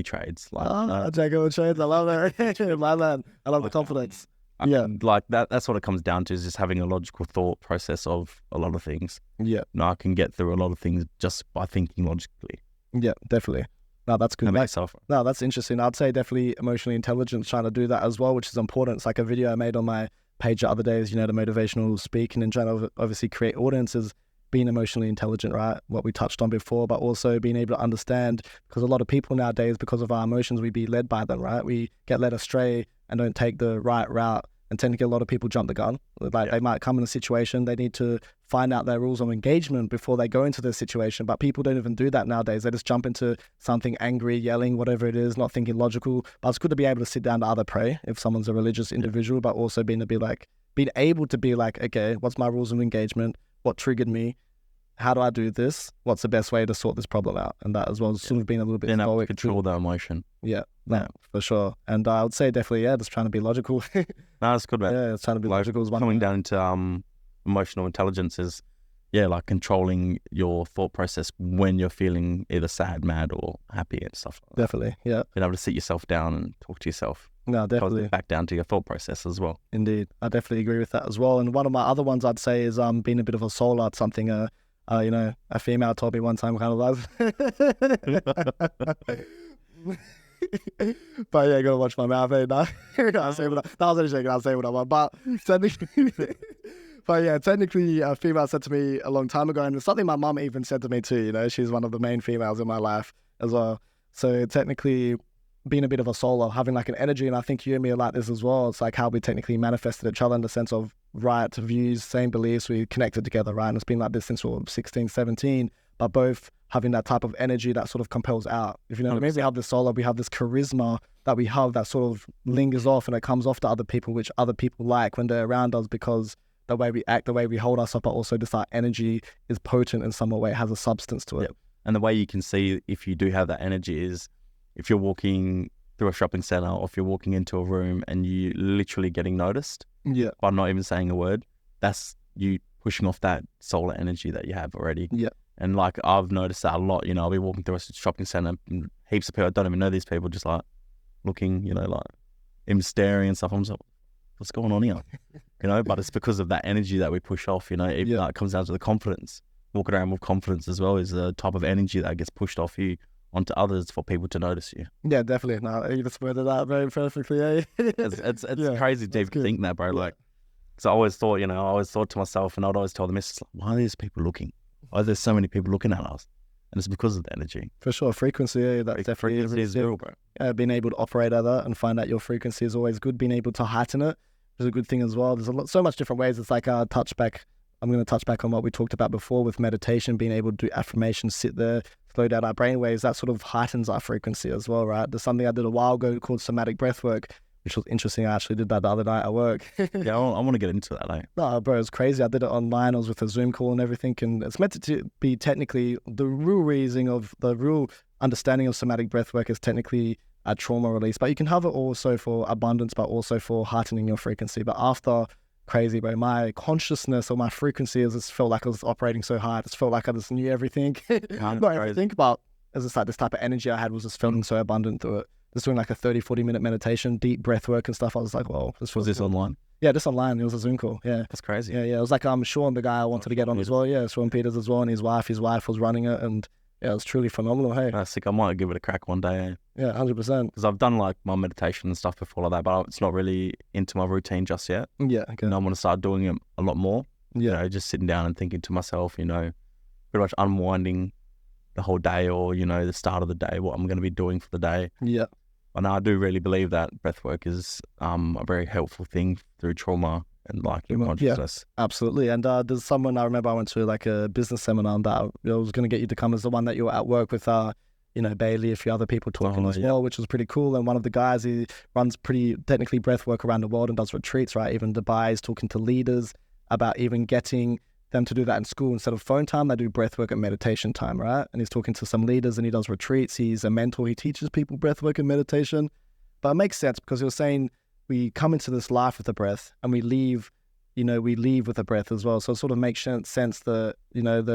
[SPEAKER 1] trades. Like
[SPEAKER 2] jack of trades. I love that. My man. I love the confidence.
[SPEAKER 1] Like that's what it comes down to, is just having a logical thought process of a lot of things.
[SPEAKER 2] Yeah.
[SPEAKER 1] I can get through a lot of things just by thinking logically.
[SPEAKER 2] Yeah, definitely. No, that's good. No, that's interesting. I'd say definitely emotionally intelligent, trying to do that as well, which is important. It's like a video I made on my page the other day is, the motivational speaking and trying to obviously create audiences. being emotionally intelligent, right? What we touched on before, but also being able to understand, because a lot of people nowadays, because of our emotions, we be led by them, right? We get led astray and don't take the right route. And technically, a lot of people jump the gun. Like they might come in a situation, they need to find out their rules of engagement before they go into the situation. But people don't even do that nowadays. They just jump into something angry, yelling, whatever it is, not thinking logical. But it's good to be able to sit down to either pray if someone's a religious individual, but also being able to be like, okay, what's my rules of engagement? What triggered me? How do I do this? What's the best way to sort this problem out? And that as well as sort of being a little bit
[SPEAKER 1] stoic. Control that emotion.
[SPEAKER 2] Yeah, no, for sure. And I would say definitely, just trying to be logical.
[SPEAKER 1] No, that's good, man.
[SPEAKER 2] Yeah, it's trying to be logical.
[SPEAKER 1] Coming down to emotional intelligence is, like controlling your thought process when you're feeling either sad, mad, or happy and stuff like that.
[SPEAKER 2] Definitely, yeah.
[SPEAKER 1] Being able to sit yourself down and talk to yourself.
[SPEAKER 2] No, definitely.
[SPEAKER 1] Back down to your thought process as well.
[SPEAKER 2] Indeed. I definitely agree with that as well. And one of my other ones I'd say is being a bit of a soul art, something a female told me one time, kind of love. But yeah, you gotta watch my mouth, eh? No, I'll say what I was only joking, I'll say what I want. But technically, a female said to me a long time ago, and it's something my mum even said to me too, she's one of the main females in my life as well. So technically, being a bit of a soul, having like an energy, and I think you and me are like this as well. It's like how we technically manifested each other in the sense of right views, same beliefs, we connected together, right? And it's been like this since we were 16, 17, but both having that type of energy that sort of compels out. If you know what I mean, we have this solar, we have this charisma that we have that sort of lingers off and it comes off to other people, which other people like when they're around us, because the way we act, the way we hold ourselves, but also just our energy is potent in some way, it has a substance to it.
[SPEAKER 1] Yep. And the way you can see if you do have that energy is if you're walking through a shopping center or if you're walking into a room and you literally getting noticed by not even saying a word, that's you pushing off that solar energy that you have already.
[SPEAKER 2] Yeah.
[SPEAKER 1] And like I've noticed that a lot, I'll be walking through a shopping center and heaps of people, I don't even know these people, just like looking, like him staring and stuff. I'm just like, what's going on here? But it's because of that energy that we push off, like, it comes down to the confidence. Walking around with confidence as well is a type of energy that gets pushed off you onto others for people to notice you.
[SPEAKER 2] Yeah, definitely. No, you just worded that very perfectly.
[SPEAKER 1] It's crazy to even think that, bro. Like, because I always thought to myself, and I'd always tell them, it's like, why are these people looking? Why are there so many people looking at us? And it's because of the energy.
[SPEAKER 2] For sure, frequency. That definitely
[SPEAKER 1] is real, bro.
[SPEAKER 2] Being able to operate at that and find out your frequency is always good. Being able to heighten it is a good thing as well. There's so much different ways. It's like a touch back. I'm going to touch back on what we talked about before with meditation, being able to do affirmations, sit there, slow down our brain waves. That sort of heightens our frequency as well, right? There's something I did a while ago called Somatic Breathwork, which was interesting. I actually did that the other night at work.
[SPEAKER 1] Yeah, I want to get into that, like.
[SPEAKER 2] No, bro, it's crazy. I did it online. I was with a Zoom call and everything, and it's meant to be technically the real reason of the real understanding of somatic breathwork is technically a trauma release, but you can have it also for abundance, but also for heightening your frequency. But after crazy, bro, my consciousness or my frequency has just felt like I was operating so high. It just felt like I just knew everything. Not everything, but it's just like this type of energy I had was just feeling so abundant through it. Just doing like a 30-40 minute meditation, deep breath work and stuff. I was like, well, this
[SPEAKER 1] was this cool. Online?
[SPEAKER 2] Yeah, just online. It was a Zoom call. Yeah.
[SPEAKER 1] That's crazy.
[SPEAKER 2] Yeah. It was like Sean, the guy I wanted to get on as well. Yeah, Sean Peters as well, and his wife was running it, and yeah, it was truly phenomenal. Hey,
[SPEAKER 1] that's sick. I might give it a crack one day. Eh?
[SPEAKER 2] Yeah, 100%.
[SPEAKER 1] Because I've done like my meditation and stuff before like that, but it's not really into my routine just yet.
[SPEAKER 2] Yeah, okay.
[SPEAKER 1] And I want to start doing it a lot more.
[SPEAKER 2] Yeah,
[SPEAKER 1] just sitting down and thinking to myself, pretty much unwinding the whole day, or the start of the day, what I'm going to be doing for the day.
[SPEAKER 2] Yeah.
[SPEAKER 1] And I do really believe that breathwork is a very helpful thing through trauma and like your consciousness.
[SPEAKER 2] Yeah, absolutely. And there's someone, I remember I went to like a business seminar that I was going to get you to come as the one that you were at work with, Bailey, a few other people talking as well, which was pretty cool. And one of the guys, he runs pretty technically breathwork around the world and does retreats, right? Even Dubai is talking to leaders about even getting them to do that in school. Instead of phone time, they do breathwork and meditation time, right? And he's talking to some leaders and he does retreats. He's a mentor. He teaches people breathwork and meditation. But it makes sense because he was saying we come into this life with the breath and we leave with the breath as well. So it sort of makes sense the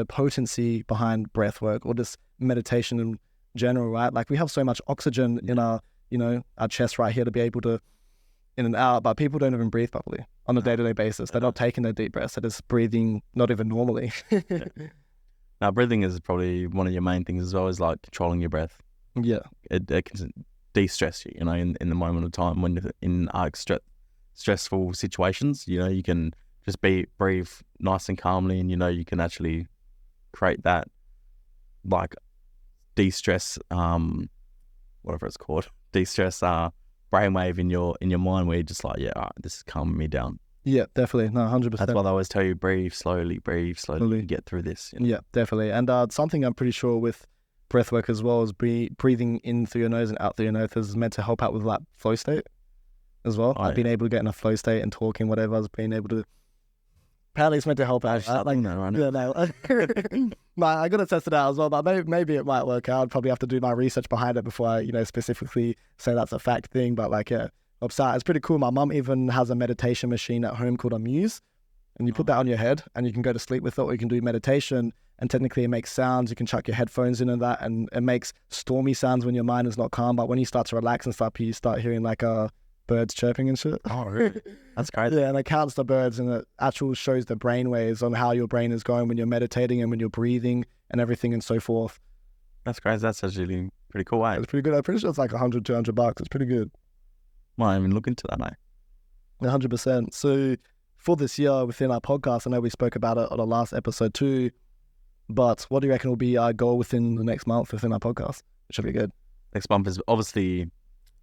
[SPEAKER 2] potency behind breathwork or this meditation in general, right? Like we have so much oxygen in our chest right here to be able to in and out, but people don't even breathe properly on a day-to-day basis. They're not taking their deep breaths. They're just breathing not even normally.
[SPEAKER 1] Yeah. Now, breathing is probably one of your main things as well, is like controlling your breath.
[SPEAKER 2] Yeah.
[SPEAKER 1] It can de-stress you, in the moment of time when you're in stressful situations, you can just breathe nice and calmly and, you can actually create that like de-stress, whatever it's called, de-stress brainwave in your mind where you're just like, yeah, all right, this is calming me down.
[SPEAKER 2] Yeah, definitely. No, 100%.
[SPEAKER 1] That's why they always tell you breathe slowly, you get through this. You know?
[SPEAKER 2] Yeah, definitely. And something I'm pretty sure with breathwork as well is breathing in through your nose and out through your nose is meant to help out with like flow state as well. Being able to get in a flow state and talking, whatever, is being able to. Apparently, it's meant to help out.
[SPEAKER 1] Like, no, right?
[SPEAKER 2] Yeah, no. No, I got to test it out as well, but maybe it might work out. I'd probably have to do my research behind it before I, specifically say that's a fact thing. But like, yeah, it's pretty cool. My mum even has a meditation machine at home called a Muse, and you put that on your head, and you can go to sleep with it, or you can do meditation. And technically, it makes sounds. You can chuck your headphones in and that, and it makes stormy sounds when your mind is not calm. But when you start to relax and stuff, you start hearing like birds chirping and shit.
[SPEAKER 1] Oh, really? That's great.
[SPEAKER 2] Yeah, and it counts the birds, and it actually shows the brain waves on how your brain is going when you're meditating and when you're breathing and everything and so forth.
[SPEAKER 1] That's great. That's actually pretty cool, eh?
[SPEAKER 2] It's pretty good. I'm pretty sure it's like $100, $200. It's pretty good.
[SPEAKER 1] Might even look into that, eh?
[SPEAKER 2] 100%. So for this year within our podcast, I know we spoke about it on the last episode too, but what do you reckon will be our goal within the next month within our podcast? It should be good.
[SPEAKER 1] Next month is obviously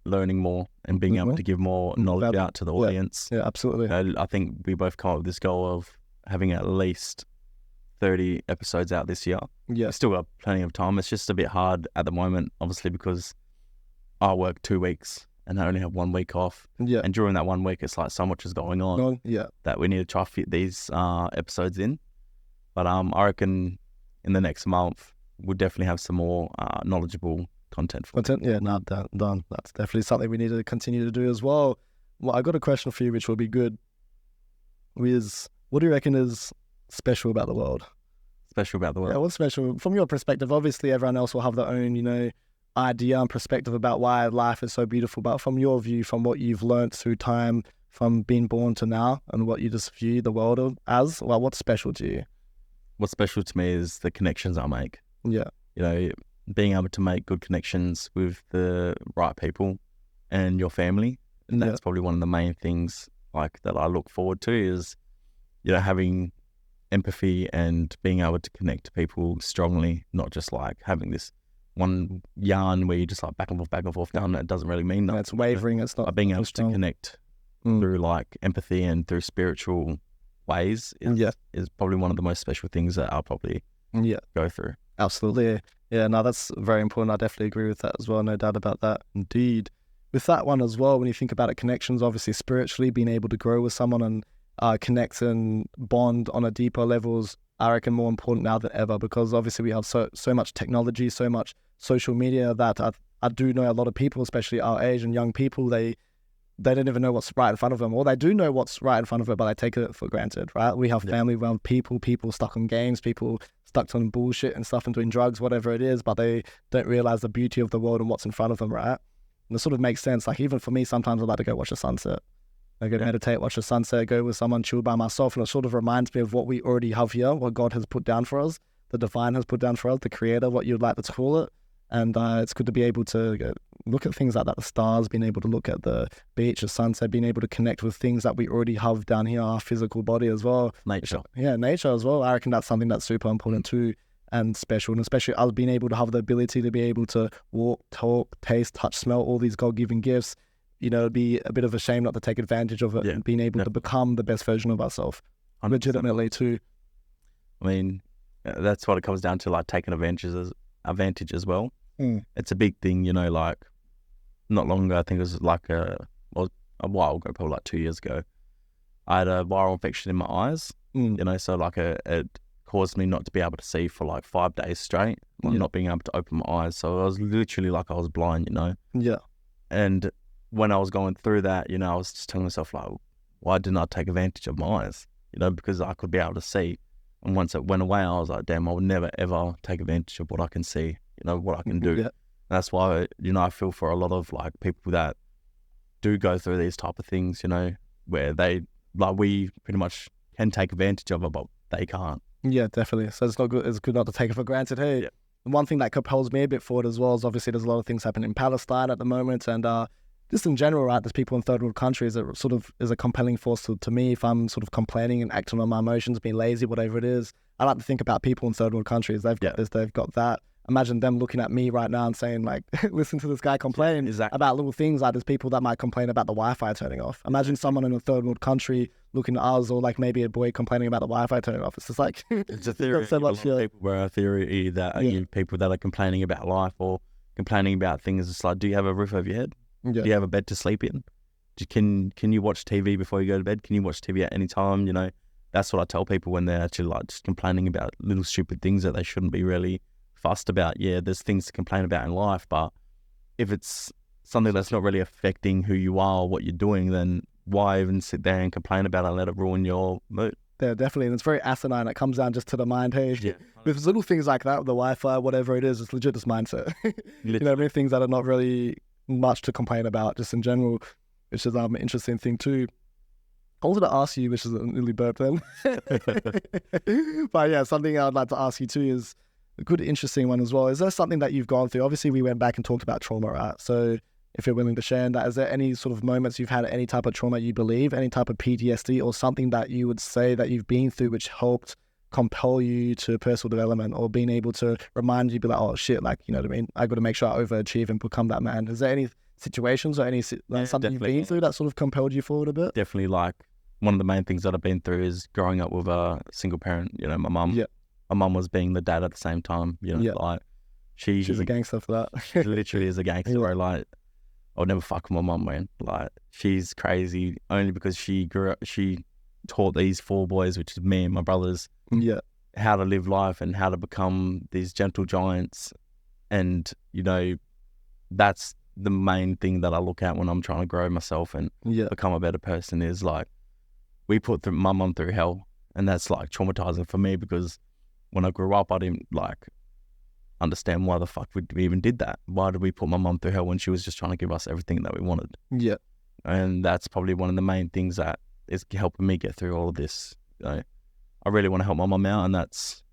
[SPEAKER 1] learning more and being able to give more knowledge out to the audience.
[SPEAKER 2] Yeah, absolutely.
[SPEAKER 1] I think we both come up with this goal of having at least 30 episodes out this year.
[SPEAKER 2] Yeah.
[SPEAKER 1] Still got plenty of time. It's just a bit hard at the moment, obviously, because I work 2 weeks and I only have 1 week off.
[SPEAKER 2] Yeah.
[SPEAKER 1] And during that 1 week, it's like so much is going on that we need to try to fit these episodes in. But I reckon in the next month, we'll definitely have some more knowledgeable content.
[SPEAKER 2] Yeah, no, done. That's definitely something we need to continue to do as well. Well, I got a question for you, which will be good. What do you reckon is special about the world?
[SPEAKER 1] Special about the world?
[SPEAKER 2] Yeah, what's special? From your perspective, obviously everyone else will have their own, idea and perspective about why life is so beautiful. But from your view, from what you've learned through time, from being born to now, and what you just view the world as, well, what's special to you?
[SPEAKER 1] What's special to me is the connections I make.
[SPEAKER 2] Yeah.
[SPEAKER 1] Being able to make good connections with the right people and your family. And that's probably one of the main things like that I look forward to is, having empathy and being able to connect to people strongly, not just like having this one yarn where you just like back and forth down. That doesn't really mean nothing.
[SPEAKER 2] It's wavering. It's not
[SPEAKER 1] being able to connect through like empathy and through spiritual ways is probably one of the most special things that I'll probably go through.
[SPEAKER 2] Absolutely. Yeah, no, that's very important. I definitely agree with that as well. No doubt about that. Indeed. With that one as well, when you think about it, connections, obviously spiritually, being able to grow with someone and connect and bond on a deeper levels, I reckon more important now than ever, because obviously we have so much technology, so much social media that I do know a lot of people, especially our age and young people, they don't even know what's right in front of them, or they do know what's right in front of them, but they take it for granted, right? We have family, we have people stuck on games, people stuck on bullshit and stuff and doing drugs, whatever it is, but they don't realize the beauty of the world and what's in front of them, right? And it sort of makes sense. Like even for me, sometimes I like to go watch the sunset. I go meditate, watch the sunset, go with someone, chill by myself, and it sort of reminds me of what we already have here, what God has put down for us, the divine has put down for us, the creator, what you'd like to call it. And it's good to be able to look at things like that, the stars, being able to look at the beach, the sunset, being able to connect with things that we already have down here, our physical body as well.
[SPEAKER 1] Nature.
[SPEAKER 2] Nature as well. I reckon that's something that's super important too and special. And especially us being able to have the ability to be able to walk, talk, taste, touch, smell, all these God-given gifts. It'd be a bit of a shame not to take advantage of it and being able to become the best version of ourselves. Legitimately too.
[SPEAKER 1] I mean, that's what it comes down to, like taking advantage as well. It's a big thing, like not long ago, I think it was like a while ago, probably like 2 years ago, I had a viral infection in my eyes, so like it caused me not to be able to see for like 5 days straight, not being able to open my eyes. So I was literally like I was blind, and when I was going through that, I was just telling myself like, why didn't I take advantage of my eyes, because I could be able to see. And once it went away, I was like, damn, I would never ever take advantage of what I can see, what I can do. Yeah. That's why, I feel for a lot of like people that do go through these type of things, where they, like we pretty much can take advantage of it, but they can't.
[SPEAKER 2] Yeah, definitely. So it's not good. It's good not to take it for granted. Hey, and one thing that compels me a bit forward as well is obviously there's a lot of things happening in Palestine at the moment, and just in general, right, there's people in third world countries that sort of is a compelling force to me if I'm sort of complaining and acting on my emotions, being lazy, whatever it is. I like to think about people in third world countries. They've got this, they've got that. Imagine them looking at me right now and saying, like, listen to this guy complain about little things. Like, there's people that might complain about the Wi-Fi turning off. Imagine someone in a third world country looking at us, or like maybe a boy complaining about the Wi-Fi turning off. It's just like,
[SPEAKER 1] it's a theory.
[SPEAKER 2] So much,
[SPEAKER 1] people were a theory that people that are complaining about life or complaining about things. It's like, do you have a roof over your head? Do you have a bed to sleep in? Can you watch TV before you go to bed? Can you watch TV at any time? You know, that's what I tell people when they're actually like just complaining about little stupid things that they shouldn't be really fussed about. Yeah, there's things to complain about in life, but if it's something that's not really affecting who you are or what you're doing, then why even sit there and complain about it and let it ruin your mood?
[SPEAKER 2] Yeah, definitely. And it's very asinine. It comes down just to the mind. Hey, with little things like that, the Wi-Fi, whatever it is, it's legit just mindset. You know, many things that are not really much to complain about just in general, which is an interesting thing too. I wanted to ask you, which is a nearly burp then. But yeah, something I would like to ask you too is a good, interesting one as well. Is there something that you've gone through? Obviously, we went back and talked about trauma, right? So if you're willing to share in that, is there any sort of moments you've had any type of trauma you believe, any type of PTSD or something that you would say that you've been through which helped compel you to personal development or being able to remind you, be like, oh shit, like, you know what I mean? I got to make sure I overachieve and become that man. Is there any situations or any something you've been through that sort of compelled you forward a bit?
[SPEAKER 1] Definitely. Like, one of the main things that I've been through is growing up with a single parent. You know, my mum. Yeah. My mum was being the dad at the same time. You know, like she's
[SPEAKER 2] a gangster for that.
[SPEAKER 1] She literally is a gangster. Bro. Like, I'll never fuck with my mum, man. Like, she's crazy only because she grew up. She taught these 4 boys, which is me and my brothers, how to live life and how to become these gentle giants. And you know, that's the main thing that I look at when I'm trying to grow myself and become a better person. Is like, we put my mum through hell, and that's like traumatizing for me because when I grew up, I didn't like understand why the fuck we even did that. Why did we put my mum through hell when she was just trying to give us everything that we wanted? Yeah. And that's probably one of the main things that is helping me get through all of this. You know, I really want to help my mum out, and that's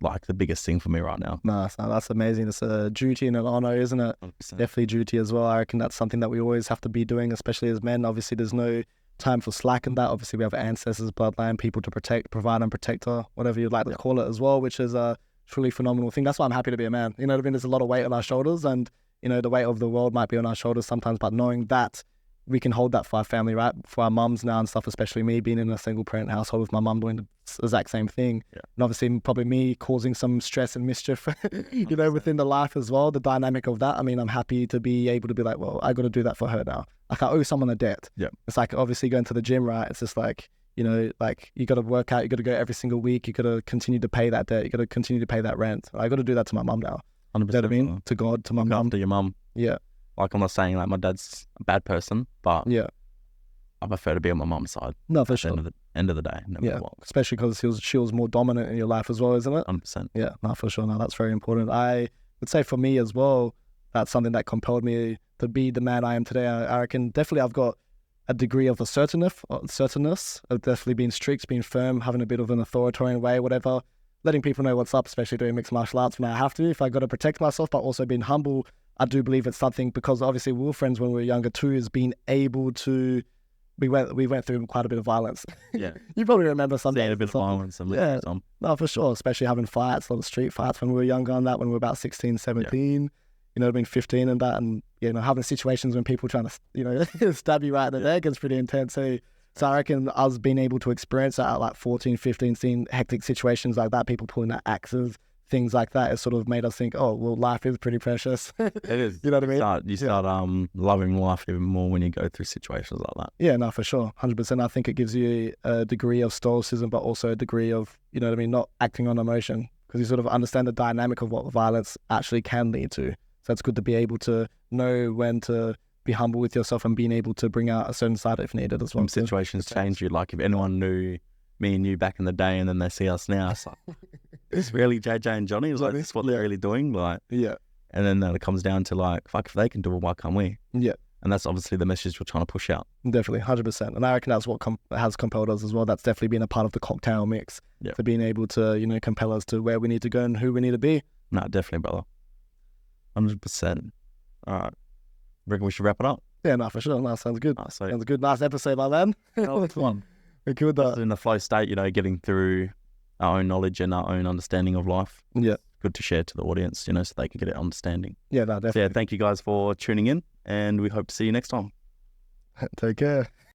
[SPEAKER 1] like the biggest thing for me right now.
[SPEAKER 2] Nice. No, that's amazing. It's a duty and an honor, isn't it?
[SPEAKER 1] 100%.
[SPEAKER 2] Definitely duty as well. I reckon that's something that we always have to be doing, especially as men. Obviously, there's no time for slack in that. Obviously, we have ancestors, bloodline, people to protect, provide and protect her, whatever you'd like to call it as well, which is a truly phenomenal thing. That's why I'm happy to be a man. You know what I mean? There's a lot of weight on our shoulders, and you know, the weight of the world might be on our shoulders sometimes, but knowing that we can hold that for our family, right? For our mums now and stuff, especially me being in a single parent household with my mum doing the exact same thing. Yeah. And obviously probably me causing some stress and mischief, you know, within the life as well, the dynamic of that. I mean, I'm happy to be able to be like, well, I got to do that for her now. Like, I owe someone a debt. Yeah. It's like obviously going to the gym, right? It's just like, you know, like you got to work out, you got to go every single week. You got to continue to pay that debt. You got to continue to pay that rent. I got to do that to my mum now.
[SPEAKER 1] 100%.
[SPEAKER 2] You know what I mean? To God, to my mum.
[SPEAKER 1] After your mum.
[SPEAKER 2] Yeah.
[SPEAKER 1] Like, I'm not saying like my dad's a bad person, but I prefer to be on my mum's side.
[SPEAKER 2] No, for sure.
[SPEAKER 1] End of the day, no matter what.
[SPEAKER 2] Especially because she was more dominant in your life as well, isn't it?
[SPEAKER 1] 100%.
[SPEAKER 2] Yeah, no, for sure. No, that's very important. I would say for me as well, that's something that compelled me to be the man I am today. I reckon definitely I've got a degree of assertiveness of definitely being strict, being firm, having a bit of an authoritarian way, whatever, letting people know what's up, especially doing mixed martial arts when I have to, if I got to protect myself, but also being humble. I do believe it's something, because obviously we were friends when we were younger too, is being able to, we went through quite a bit of violence. Yeah. You probably remember something.
[SPEAKER 1] Yeah, a bit of violence.
[SPEAKER 2] No, for sure. Especially having fights, a lot of street fights when we were younger on that, when we were about 16, 17, you know, being 15 and that, and, you know, having situations when people trying to, you know, stab you right in the neck is pretty intense too. So I reckon us being able to experience that at like 14, 15, seeing hectic situations like that, people pulling out axes, things like that, it sort of made us think, oh, well, life is pretty precious.
[SPEAKER 1] It is.
[SPEAKER 2] You know what I mean?
[SPEAKER 1] You start loving life even more when you go through situations like that.
[SPEAKER 2] Yeah, no, for sure. 100%. I think it gives you a degree of stoicism, but also a degree of, you know what I mean, not acting on emotion, because you sort of understand the dynamic of what violence actually can lead to. So it's good to be able to know when to be humble with yourself and being able to bring out a certain side if needed as well.
[SPEAKER 1] Some situations change you. Like, if anyone knew me and you back in the day and then they see us now, it's like, it's really Jaiden and Johnny. It's like, this is what they're really doing. Like, and then it comes down to like, fuck, if they can do it, why can't we? Yeah. And that's obviously the message we're trying to push out.
[SPEAKER 2] Definitely, 100%. And I reckon that's what has compelled us as well. That's definitely been a part of the cocktail mix for being able to, you know, compel us to where we need to go and who we need to be.
[SPEAKER 1] No, definitely, brother. 100%. All right. Reckon we should wrap it up?
[SPEAKER 2] Yeah, no, for sure. No, sounds good.
[SPEAKER 1] So
[SPEAKER 2] Sounds good. Nice episode, my man.
[SPEAKER 1] that was fun.
[SPEAKER 2] We're good with that.
[SPEAKER 1] In the flow state, getting through our own knowledge and our own understanding of life.
[SPEAKER 2] Yeah.
[SPEAKER 1] Good to share to the audience, so they can get an understanding.
[SPEAKER 2] Yeah, no, definitely.
[SPEAKER 1] So, thank you guys for tuning in, and we hope to see you next time.
[SPEAKER 2] Take care.